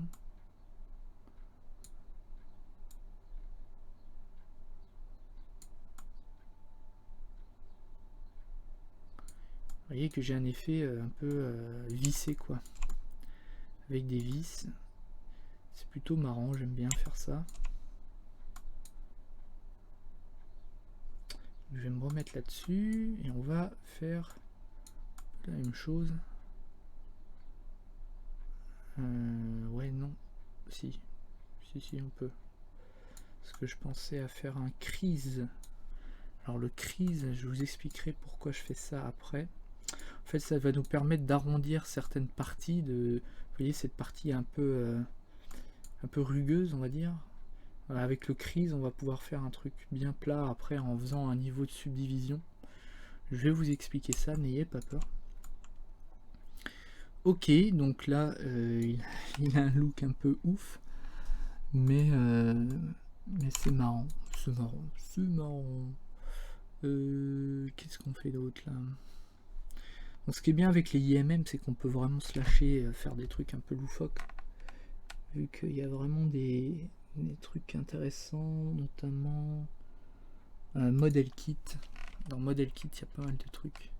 Vous voyez que j'ai un effet un peu vissé, quoi. Avec des vis. C'est plutôt marrant, j'aime bien faire ça. Je vais me remettre là-dessus et on va faire la même chose. Ouais, non. Si, on peut. Parce que je pensais à faire un crise. Alors le crise, je vous expliquerai pourquoi je fais ça après. En fait, ça va nous permettre d'arrondir certaines parties de... Vous voyez, cette partie un peu rugueuse, on va dire. Avec le crise, on va pouvoir faire un truc bien plat après en faisant un niveau de subdivision. Je vais vous expliquer ça, n'ayez pas peur. Ok, donc là, il a un look un peu ouf. Mais c'est marrant. C'est marrant. Qu'est-ce qu'on fait d'autre là? Donc, ce qui est bien avec les IMM, c'est qu'on peut vraiment se lâcher, faire des trucs un peu loufoques. Vu qu'il y a vraiment des trucs intéressants, notamment Model Kit. Dans Model Kit, il y a pas mal de trucs.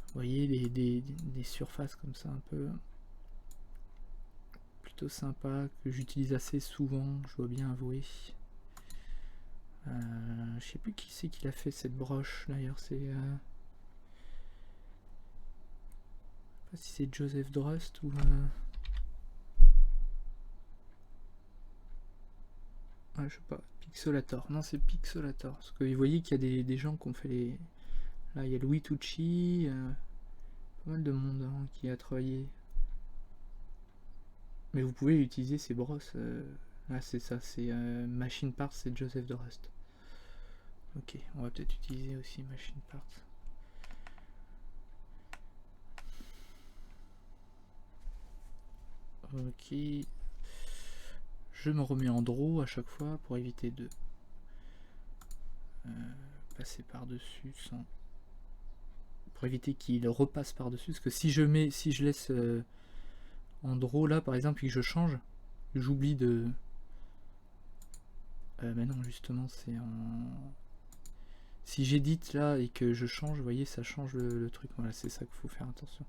Vous voyez, des surfaces comme ça, un peu plutôt sympa, que j'utilise assez souvent, je dois bien avouer. Je sais plus qui c'est qui l'a fait cette broche, d'ailleurs, c'est... je sais pas si c'est Joseph Drust ou... Ah, je sais pas, Pixelator. Non, c'est Pixelator. Parce que vous voyez qu'il y a des gens qui ont fait les... Là, il y a Louis Tucci, pas mal de monde hein, qui a travaillé. Mais vous pouvez utiliser ces brosses. Là, c'est ça, c'est Machine Parts, c'est Joseph Drust. Ok, on va peut-être utiliser aussi Machine Parts. Ok. Je me remets en draw à chaque fois pour éviter de passer par-dessus sans... Pour éviter qu'il repasse par-dessus. Parce que si je laisse en draw là par exemple et que je change, j'oublie de... mais non justement c'est en... Si j'édite là et que je change, vous voyez ça change le truc. Voilà, c'est ça qu'il faut faire attention.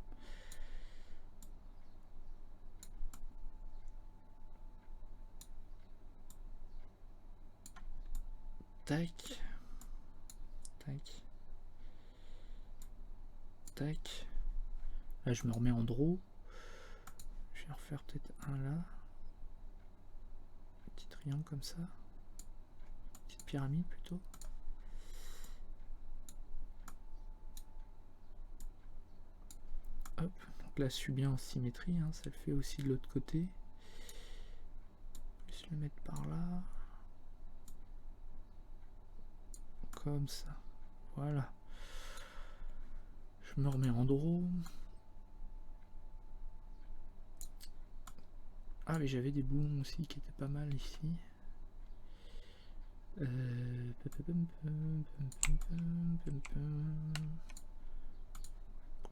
Tac. Tac. Tac. Là je me remets en draw. Je vais en refaire peut-être un là. Petit triangle comme ça. Petite pyramide plutôt. Hop. Donc là je suis bien en symétrie. Hein. Ça le fait aussi de l'autre côté. Juste le mettre par là. Comme ça. Voilà. Je me remets en draw. Ah mais j'avais des boulons aussi qui étaient pas mal ici.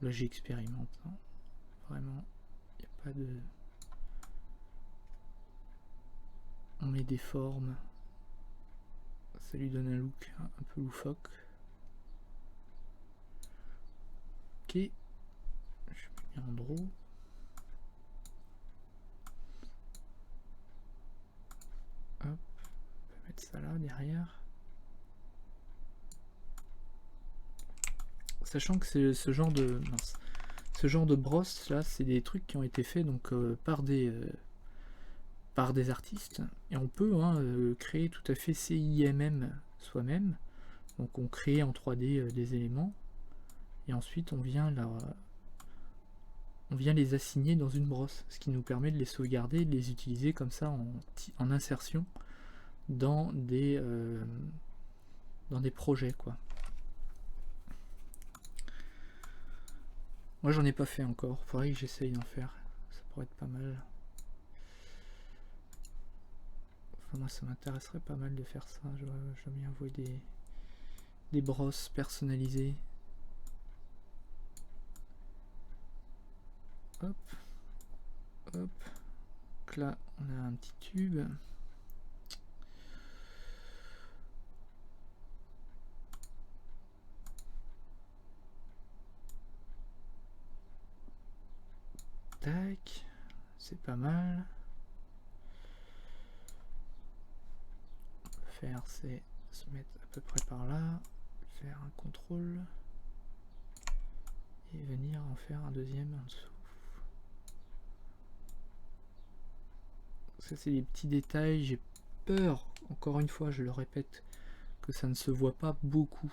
Là j'expérimente. Hein. Vraiment. Il n'y a pas de... On met des formes. Ça lui donne un look un peu loufoque. Ok. Je suis bien en draw. Hop. On peut mettre ça là derrière. Sachant que c'est ce genre de... Mince. Ce genre de brosse là, c'est des trucs qui ont été faits donc par des artistes et on peut créer tout à fait CIMM soi-même. Donc on crée en 3D des éléments et ensuite on vient les assigner dans une brosse, ce qui nous permet de les sauvegarder et de les utiliser comme ça en insertion dans des projets quoi. Moi j'en ai pas fait encore, faudrait que j'essaye d'en faire, ça pourrait être pas mal. Enfin, moi ça m'intéresserait pas mal de faire ça. J'aime bien envoyer des brosses personnalisées. Hop, hop. Donc là on a un petit tube. Tac, c'est pas mal. Faire c'est se mettre à peu près par là, faire un contrôle et venir en faire un deuxième en dessous. Ça c'est des petits détails, j'ai peur, encore une fois je le répète, que ça ne se voit pas beaucoup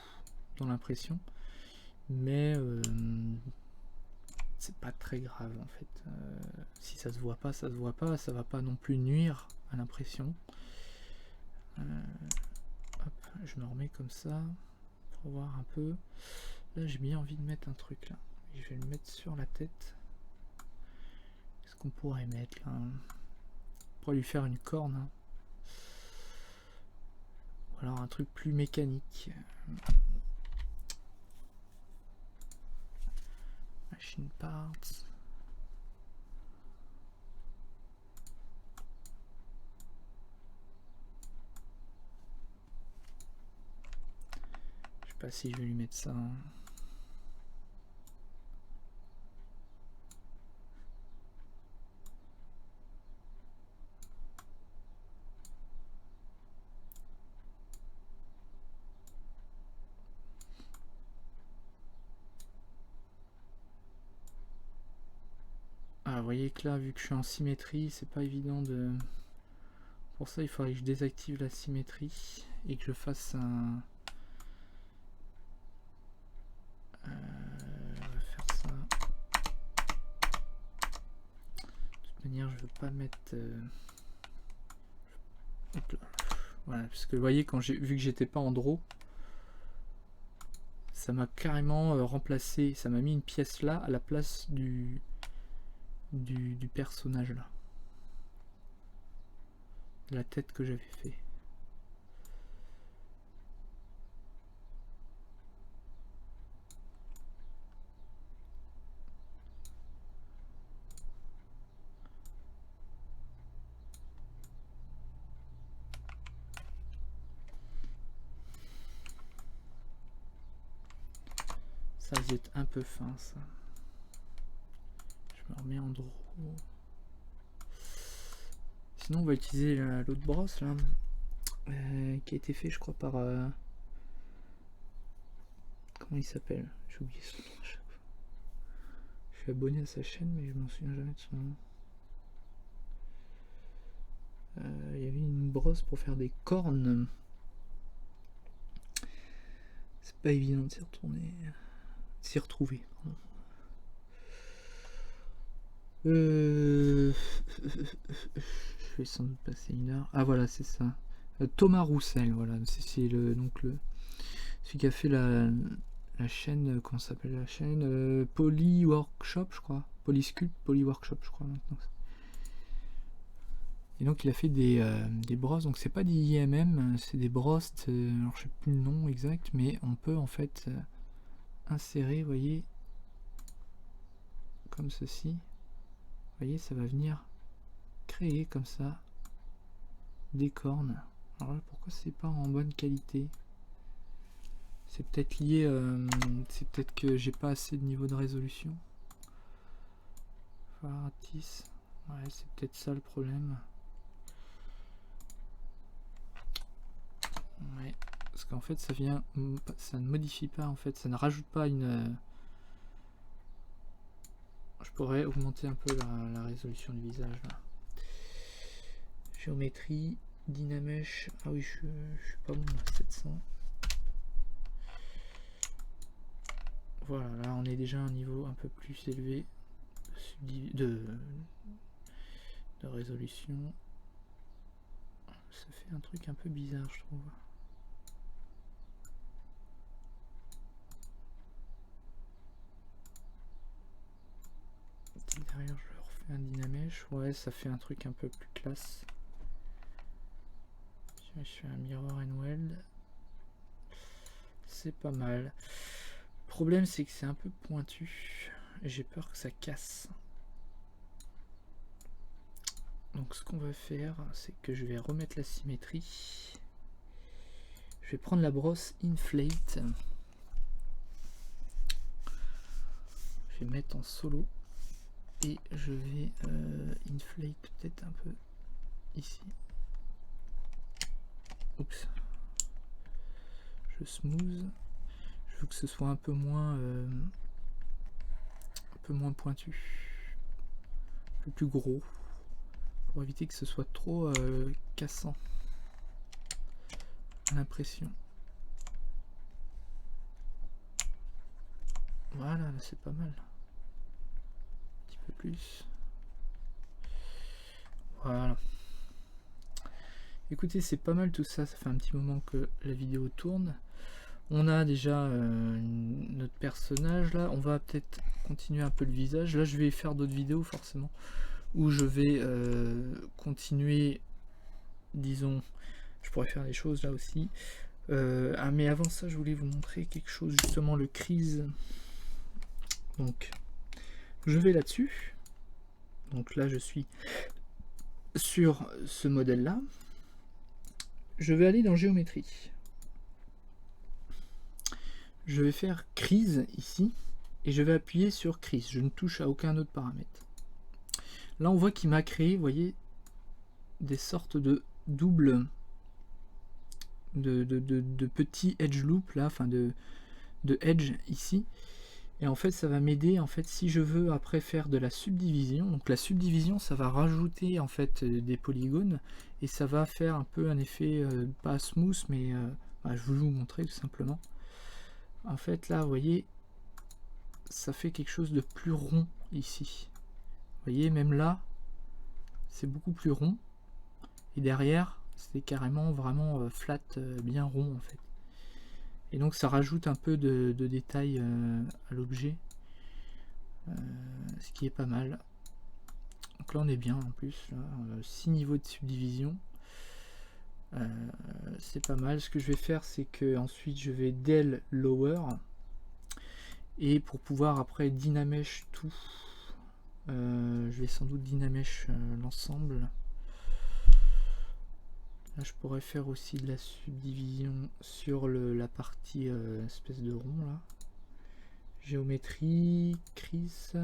dans l'impression, mais c'est pas très grave en fait. Si ça se voit pas, ça se voit pas, ça va pas non plus nuire à l'impression. Hop, je me remets comme ça pour voir un peu. Là j'ai bien envie de mettre un truc là, et je vais le mettre sur la tête. Qu'est-ce qu'on pourrait mettre là? On pourrait lui faire une corne, hein. Ou alors un truc plus mécanique. Machine parts. Je sais pas si je vais lui mettre ça, hein. Ah, vous voyez que là, vu que je suis en symétrie, c'est pas évident de... Pour ça, il faudrait que je désactive la symétrie et que je fasse un... on va faire ça. De toute manière, je veux pas mettre... Hop là. Voilà, parce que vous voyez, quand j'ai vu que j'étais pas en draw, ça m'a carrément remplacé, ça m'a mis une pièce là à la place du personnage là. La tête que j'avais fait. Ça va être un peu fin ça. Je me remets en draw. Sinon on va utiliser l'autre brosse là, qui a été fait je crois par... comment il s'appelle? J'ai oublié son nom à chaque fois. Je suis abonné à sa chaîne mais je m'en souviens jamais de son nom. Il y avait une brosse pour faire des cornes. C'est pas évident de s'y retourner. S'y retrouver, pardon. Je vais sans doute passer une heure. Ah voilà, c'est ça. Thomas Roussel, voilà. C'est le celui qui a fait la chaîne, comment s'appelle la chaîne, Poly Workshop, je crois. Polysculpt, Poly Workshop, je crois maintenant. Et donc il a fait des brosses, donc c'est pas des IMM, c'est des brosses, alors je sais plus le nom exact, mais on peut en fait insérer, vous voyez, comme ceci. Vous voyez, ça va venir créer comme ça des cornes. Alors là, pourquoi c'est pas en bonne qualité? C'est peut-être lié, c'est peut-être que j'ai pas assez de niveau de résolution. Faratis, ouais, c'est peut-être ça le problème. Ouais, parce qu'en fait ça vient, ça ne modifie pas en fait, ça ne rajoute pas une... Je pourrais augmenter un peu la résolution du visage là. Géométrie, Dynamesh, ah oui je suis pas bon à 700. Voilà, là on est déjà à un niveau un peu plus élevé de résolution. Ça fait un truc un peu bizarre je trouve. Derrière je refais un Dynamesh, ouais ça fait un truc un peu plus classe. Je fais un mirror and weld. C'est pas mal. Le problème c'est que c'est un peu pointu. Et j'ai peur que ça casse. Donc ce qu'on va faire, c'est que je vais remettre la symétrie. Je vais prendre la brosse Inflate. Je vais mettre en solo. Et je vais inflate peut-être un peu ici. Oups. Je smooth. Je veux que ce soit un peu moins pointu. Un peu plus gros. Pour éviter que ce soit trop cassant à l'impression. Voilà, c'est pas mal. Un petit peu plus. Voilà. Écoutez, c'est pas mal tout ça. Ça fait un petit moment que la vidéo tourne. On a déjà notre personnage là. On va peut-être continuer un peu le visage. Là, je vais faire d'autres vidéos forcément. Où je vais continuer, disons, je pourrais faire des choses là aussi. Mais avant ça, je voulais vous montrer quelque chose, justement, le crease. Donc, je vais là-dessus. Donc là, je suis sur ce modèle-là. Je vais aller dans géométrie. Je vais faire crease ici. Et je vais appuyer sur crease. Je ne touche à aucun autre paramètre. Là, on voit qu'il m'a créé, vous voyez, des sortes de doubles, de petits edge loop là, enfin de edge ici. Et en fait, ça va m'aider en fait si je veux après faire de la subdivision. Donc la subdivision, ça va rajouter en fait des polygones et ça va faire un peu un effet pas smooth, mais je vais vous montrer tout simplement. En fait, là, vous voyez, ça fait quelque chose de plus rond ici. Vous voyez, même là, c'est beaucoup plus rond. Et derrière, c'est carrément vraiment flat, bien rond en fait. Et donc ça rajoute un peu de détails à l'objet. Ce qui est pas mal. Donc là on est bien en plus. Là, 6 niveaux de subdivision. C'est pas mal. Ce que je vais faire, c'est que ensuite je vais del lower. Et pour pouvoir après dynamesh tout, je vais sans doute dynamesh l'ensemble. Là, je pourrais faire aussi de la subdivision sur la partie espèce de rond là. Géométrie, crease.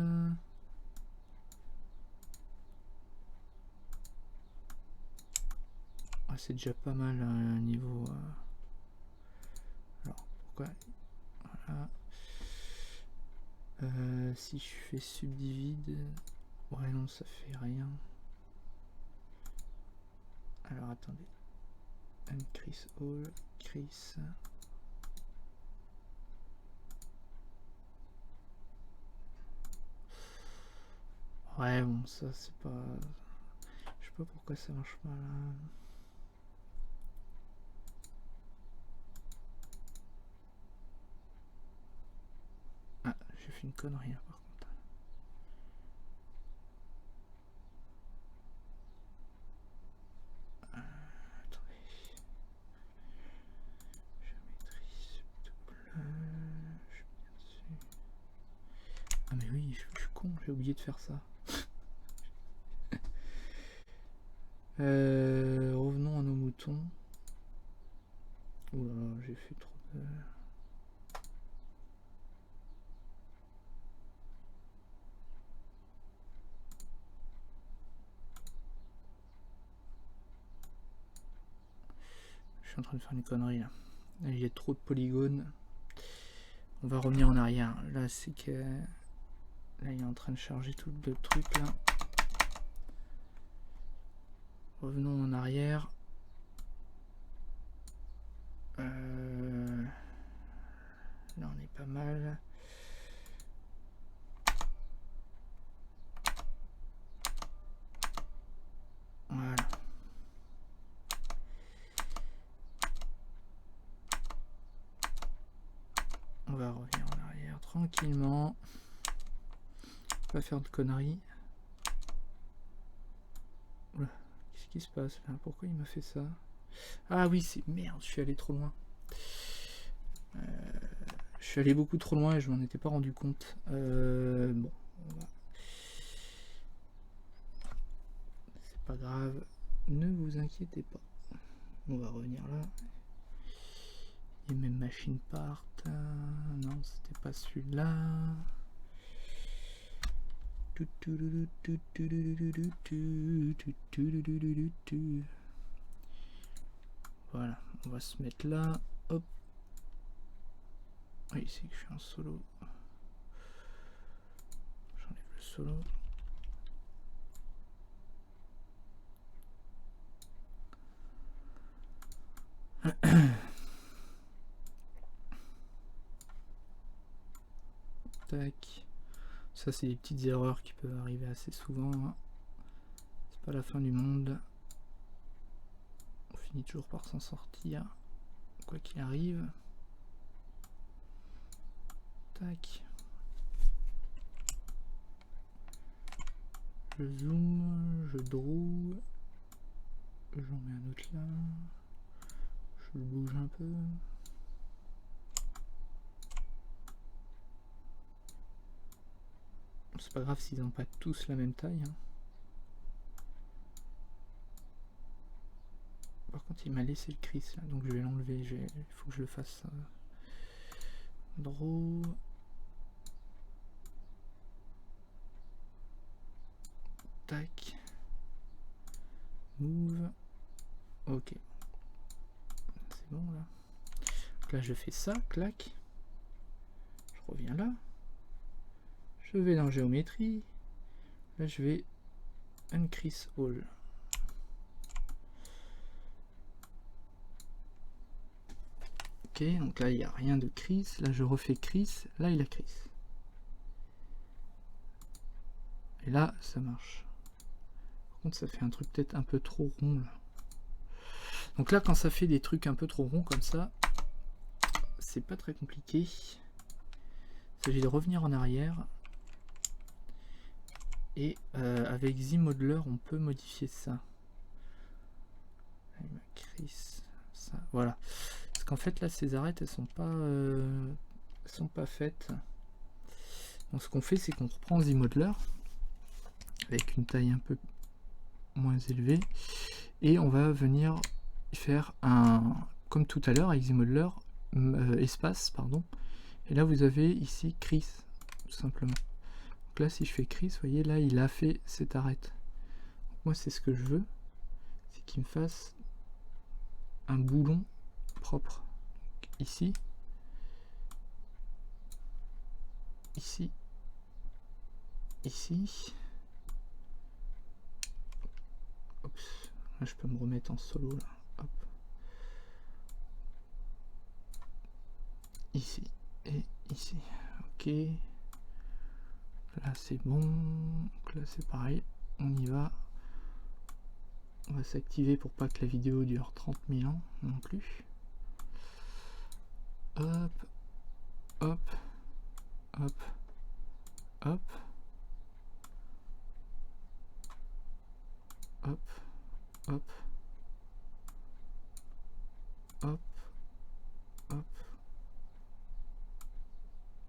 Ah, c'est déjà pas mal niveau. Alors pourquoi? Voilà. Si je fais subdivide, ouais non ça fait rien. Alors attendez. Uncrease all, crease. Ouais bon ça c'est pas. Je sais pas pourquoi ça marche pas là. Ah j'ai fait une connerie là, par contre. Attendez. Géométrie double. Je suis bien dessus. Ah mais oui, je suis con, j'ai oublié de faire ça. Revenons à nos moutons. Oula, j'ai fait trop de... Je suis en train de faire une connerie là. Il y a trop de polygones. On va revenir en arrière. Là, c'est que... Là, il est en train de charger tout le truc là. Revenons en arrière. Là, on est pas mal. Voilà. On va revenir en arrière tranquillement. Pas faire de conneries. Qu'est-ce qui se passe là? Pourquoi il m'a fait ça? Ah oui, c'est merde, je suis allé trop loin. Je suis allé beaucoup trop loin et je m'en étais pas rendu compte. Bon, c'est pas grave, ne vous inquiétez pas. On va revenir là. Et mes machines partent. Non, c'était pas celui-là. Voilà, on va se mettre là. Hop. Oui, c'est que je suis en solo. J'enlève le solo. Tac. Ça, c'est des petites erreurs qui peuvent arriver assez souvent. Hein. C'est pas la fin du monde. On finit toujours par s'en sortir. Quoi qu'il arrive. Tac. Je zoome, je draw. J'en mets un autre là. Je le bouge un peu. C'est pas grave s'ils n'ont pas tous la même taille. Hein. Par contre, il m'a laissé le Chris là, donc je vais l'enlever. Il faut que je le fasse. Draw. Tac. Move. Ok. C'est bon là. Donc là, je fais ça. Clac. Je reviens là. Je vais dans géométrie. Là, je vais uncrease all. Ok, donc là, il n'y a rien de crease. Là, je refais crease. Là, il a crease. Et là, ça marche. Par contre, ça fait un truc peut-être un peu trop rond là. Donc là, quand ça fait des trucs un peu trop ronds comme ça, c'est pas très compliqué. Il s'agit de revenir en arrière. Et avec ZModeler, on peut modifier ça. Ça. Voilà. Parce qu'en fait, là, ces arêtes, elles sont pas faites. Donc ce qu'on fait, c'est qu'on reprend ZModeler avec une taille un peu moins élevée. Et on va venir faire un, comme tout à l'heure avec ZModeler, espace, pardon. Et là, vous avez ici crease, tout simplement. Donc là, si je fais crease, vous voyez, là, il a fait cette arête. Donc moi, c'est ce que je veux, c'est qu'il me fasse un boulon propre. Donc, ici, ici, ici. Oups. Là, je peux me remettre en solo, là. Hop. Ici et ici. Ok. Là, c'est bon. Donc là, c'est pareil. On y va. On va s'activer pour pas que la vidéo dure 30 000 ans non plus. Hop, hop, hop, hop, hop, hop, hop, hop,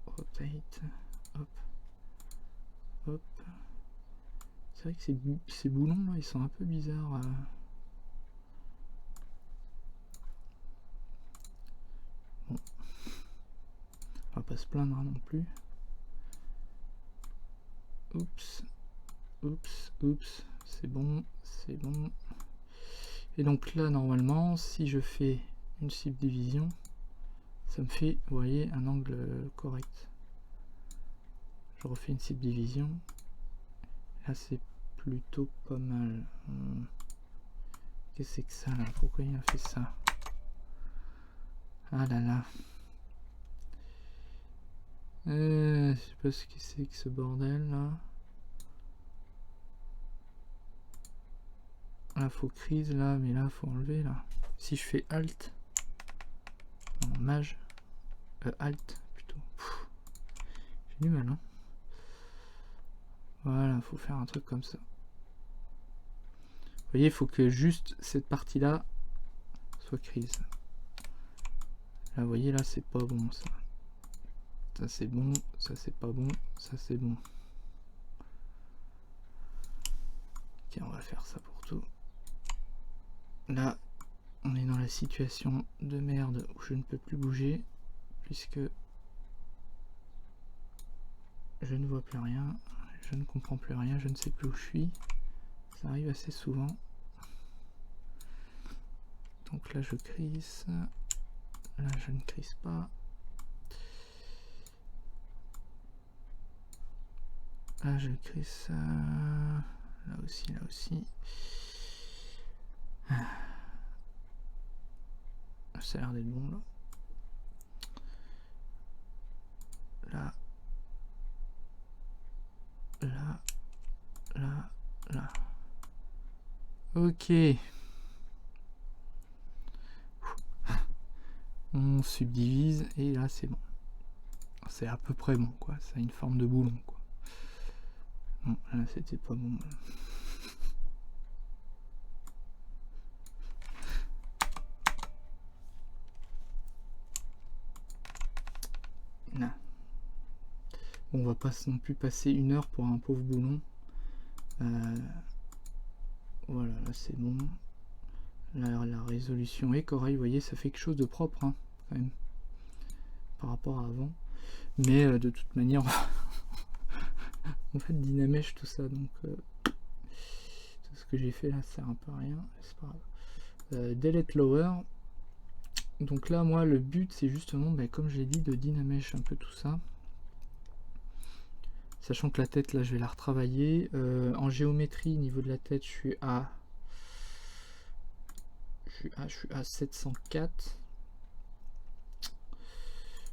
rotate, hop, hop. C'est vrai que ces boulons là, ils sont un peu bizarres. Bon. On va pas se plaindre non plus. Oups, oups, oups, c'est bon, c'est bon. Et donc là, normalement, si je fais une subdivision, ça me fait, vous voyez, un angle correct. Je refais une subdivision. Là, c'est plutôt pas mal. Qu'est-ce que c'est que ça là? Pourquoi il a fait ça? Ah là là. Je sais pas ce que c'est que ce bordel là. Là, faut crise là, mais là, faut enlever là. Si je fais Alt, non, Maj, Alt plutôt. J'ai du mal, hein. Voilà, faut faire un truc comme ça. Vous voyez, il faut que juste cette partie là, soit crise. Là vous voyez, là c'est pas bon ça. Ça c'est bon, ça c'est pas bon, ça c'est bon. Ok, on va faire ça pour tout. Là on est dans la situation de merde où je ne peux plus bouger puisque je ne vois plus rien, je ne comprends plus rien, je ne sais plus où je suis. Ça arrive assez souvent. Donc là je crisse, là je ne crisse pas. Là je crisse, là aussi, là aussi. Ça a l'air d'être bon là. Là. Là. Là. Là. Ok. On subdivise et là c'est bon. C'est à peu près bon quoi. Ça a une forme de boulon quoi. Non, là c'était pas bon. Là. Bon, on va pas non plus passer 1 heure pour un pauvre boulon. Voilà, là c'est bon. Là, la résolution est correcte. Vous voyez, ça fait quelque chose de propre hein, quand même par rapport à avant. Mais de toute manière, en fait, Dynamèche tout ça. Donc, tout ce que j'ai fait là sert un peu à rien. C'est pas grave. Delete Lower. Donc là, moi, le but, c'est justement, bah, comme j'ai dit, de Dynamèche un peu tout ça. Sachant que la tête, là, je vais la retravailler. En géométrie, niveau de la tête, je suis à 704.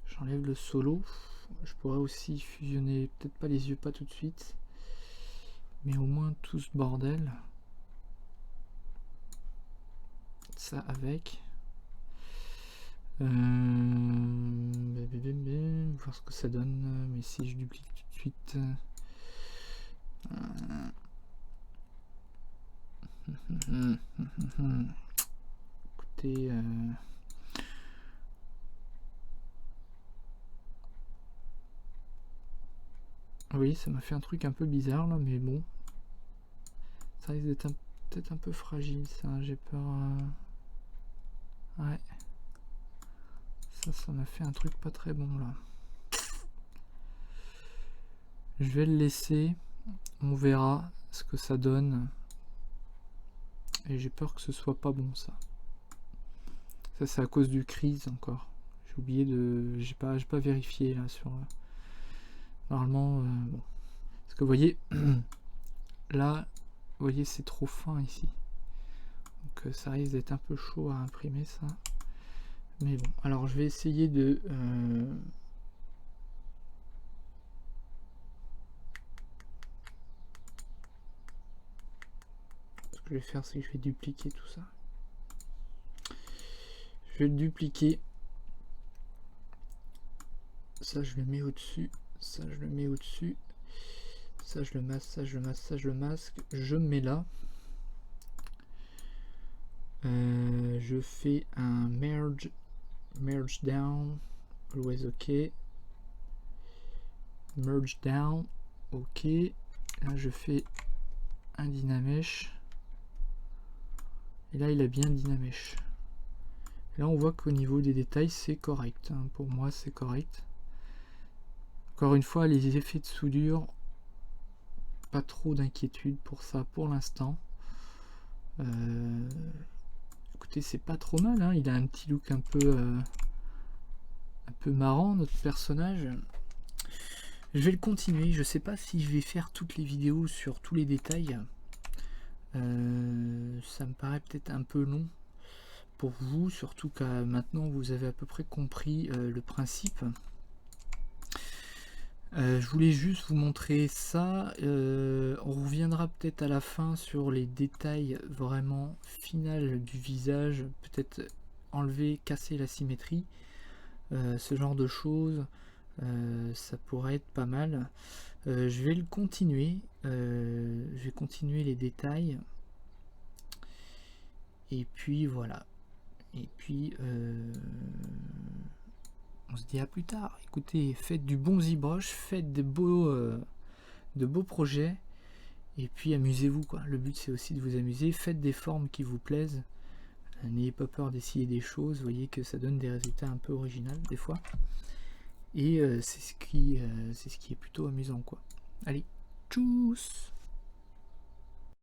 J'enlève le solo. Je pourrais aussi fusionner, peut-être pas les yeux, pas tout de suite. Mais au moins tout ce bordel. Ça avec. Voir ce que ça donne. Mais si je duplique tout de suite. Écoutez. Oui, ça m'a fait un truc un peu bizarre là, mais bon. Ça risque d'être peut-être un peu fragile ça, j'ai peur. Ouais. Ça m'a fait un truc pas très bon là. Je vais le laisser. On verra ce que ça donne. Et j'ai peur que ce soit pas bon ça. Ça c'est à cause du crise encore. J'ai oublié de. J'ai pas vérifié là sur. Normalement. Bon. Parce que vous voyez. Là. Vous voyez c'est trop fin ici. Donc ça risque d'être un peu chaud à imprimer ça. Mais bon. Alors je vais essayer de. Ce que je vais faire c'est que je vais dupliquer tout ça. Je vais le dupliquer. Ça je le mets au-dessus. Ça je le mets au-dessus. Ça je le masque, ça je le masque, ça je le masque. Je mets là. Je fais un merge down. Always ok. Merge down. Ok. Là je fais un Dynamèche. Et là il a bien Dynamèche. Là on voit qu'au niveau des détails c'est correct. Hein. Pour moi c'est correct. Encore une fois les effets de soudure. Pas trop d'inquiétude pour ça pour l'instant. Écoutez, c'est pas trop mal, hein. Il a un petit look un peu marrant notre personnage. Je vais le continuer. Je sais pas si je vais faire toutes les vidéos sur tous les détails. Ça me paraît peut-être un peu long pour vous, surtout qu'à maintenant vous avez à peu près compris le principe. Je voulais juste vous montrer ça. On reviendra peut-être à la fin sur les détails vraiment finaux du visage, peut-être enlever, casser la symétrie, ce genre de choses. Ça pourrait être pas mal. Je vais le continuer. Je vais continuer les détails. Et puis voilà. Et puis on se dit à plus tard. Écoutez, faites du bon ZBrush, faites de beaux projets, et puis amusez-vous quoi. Le but c'est aussi de vous amuser, faites des formes qui vous plaisent, n'ayez pas peur d'essayer des choses, vous voyez que ça donne des résultats un peu originaux des fois, et c'est ce qui est plutôt amusant quoi. Allez, tchuss.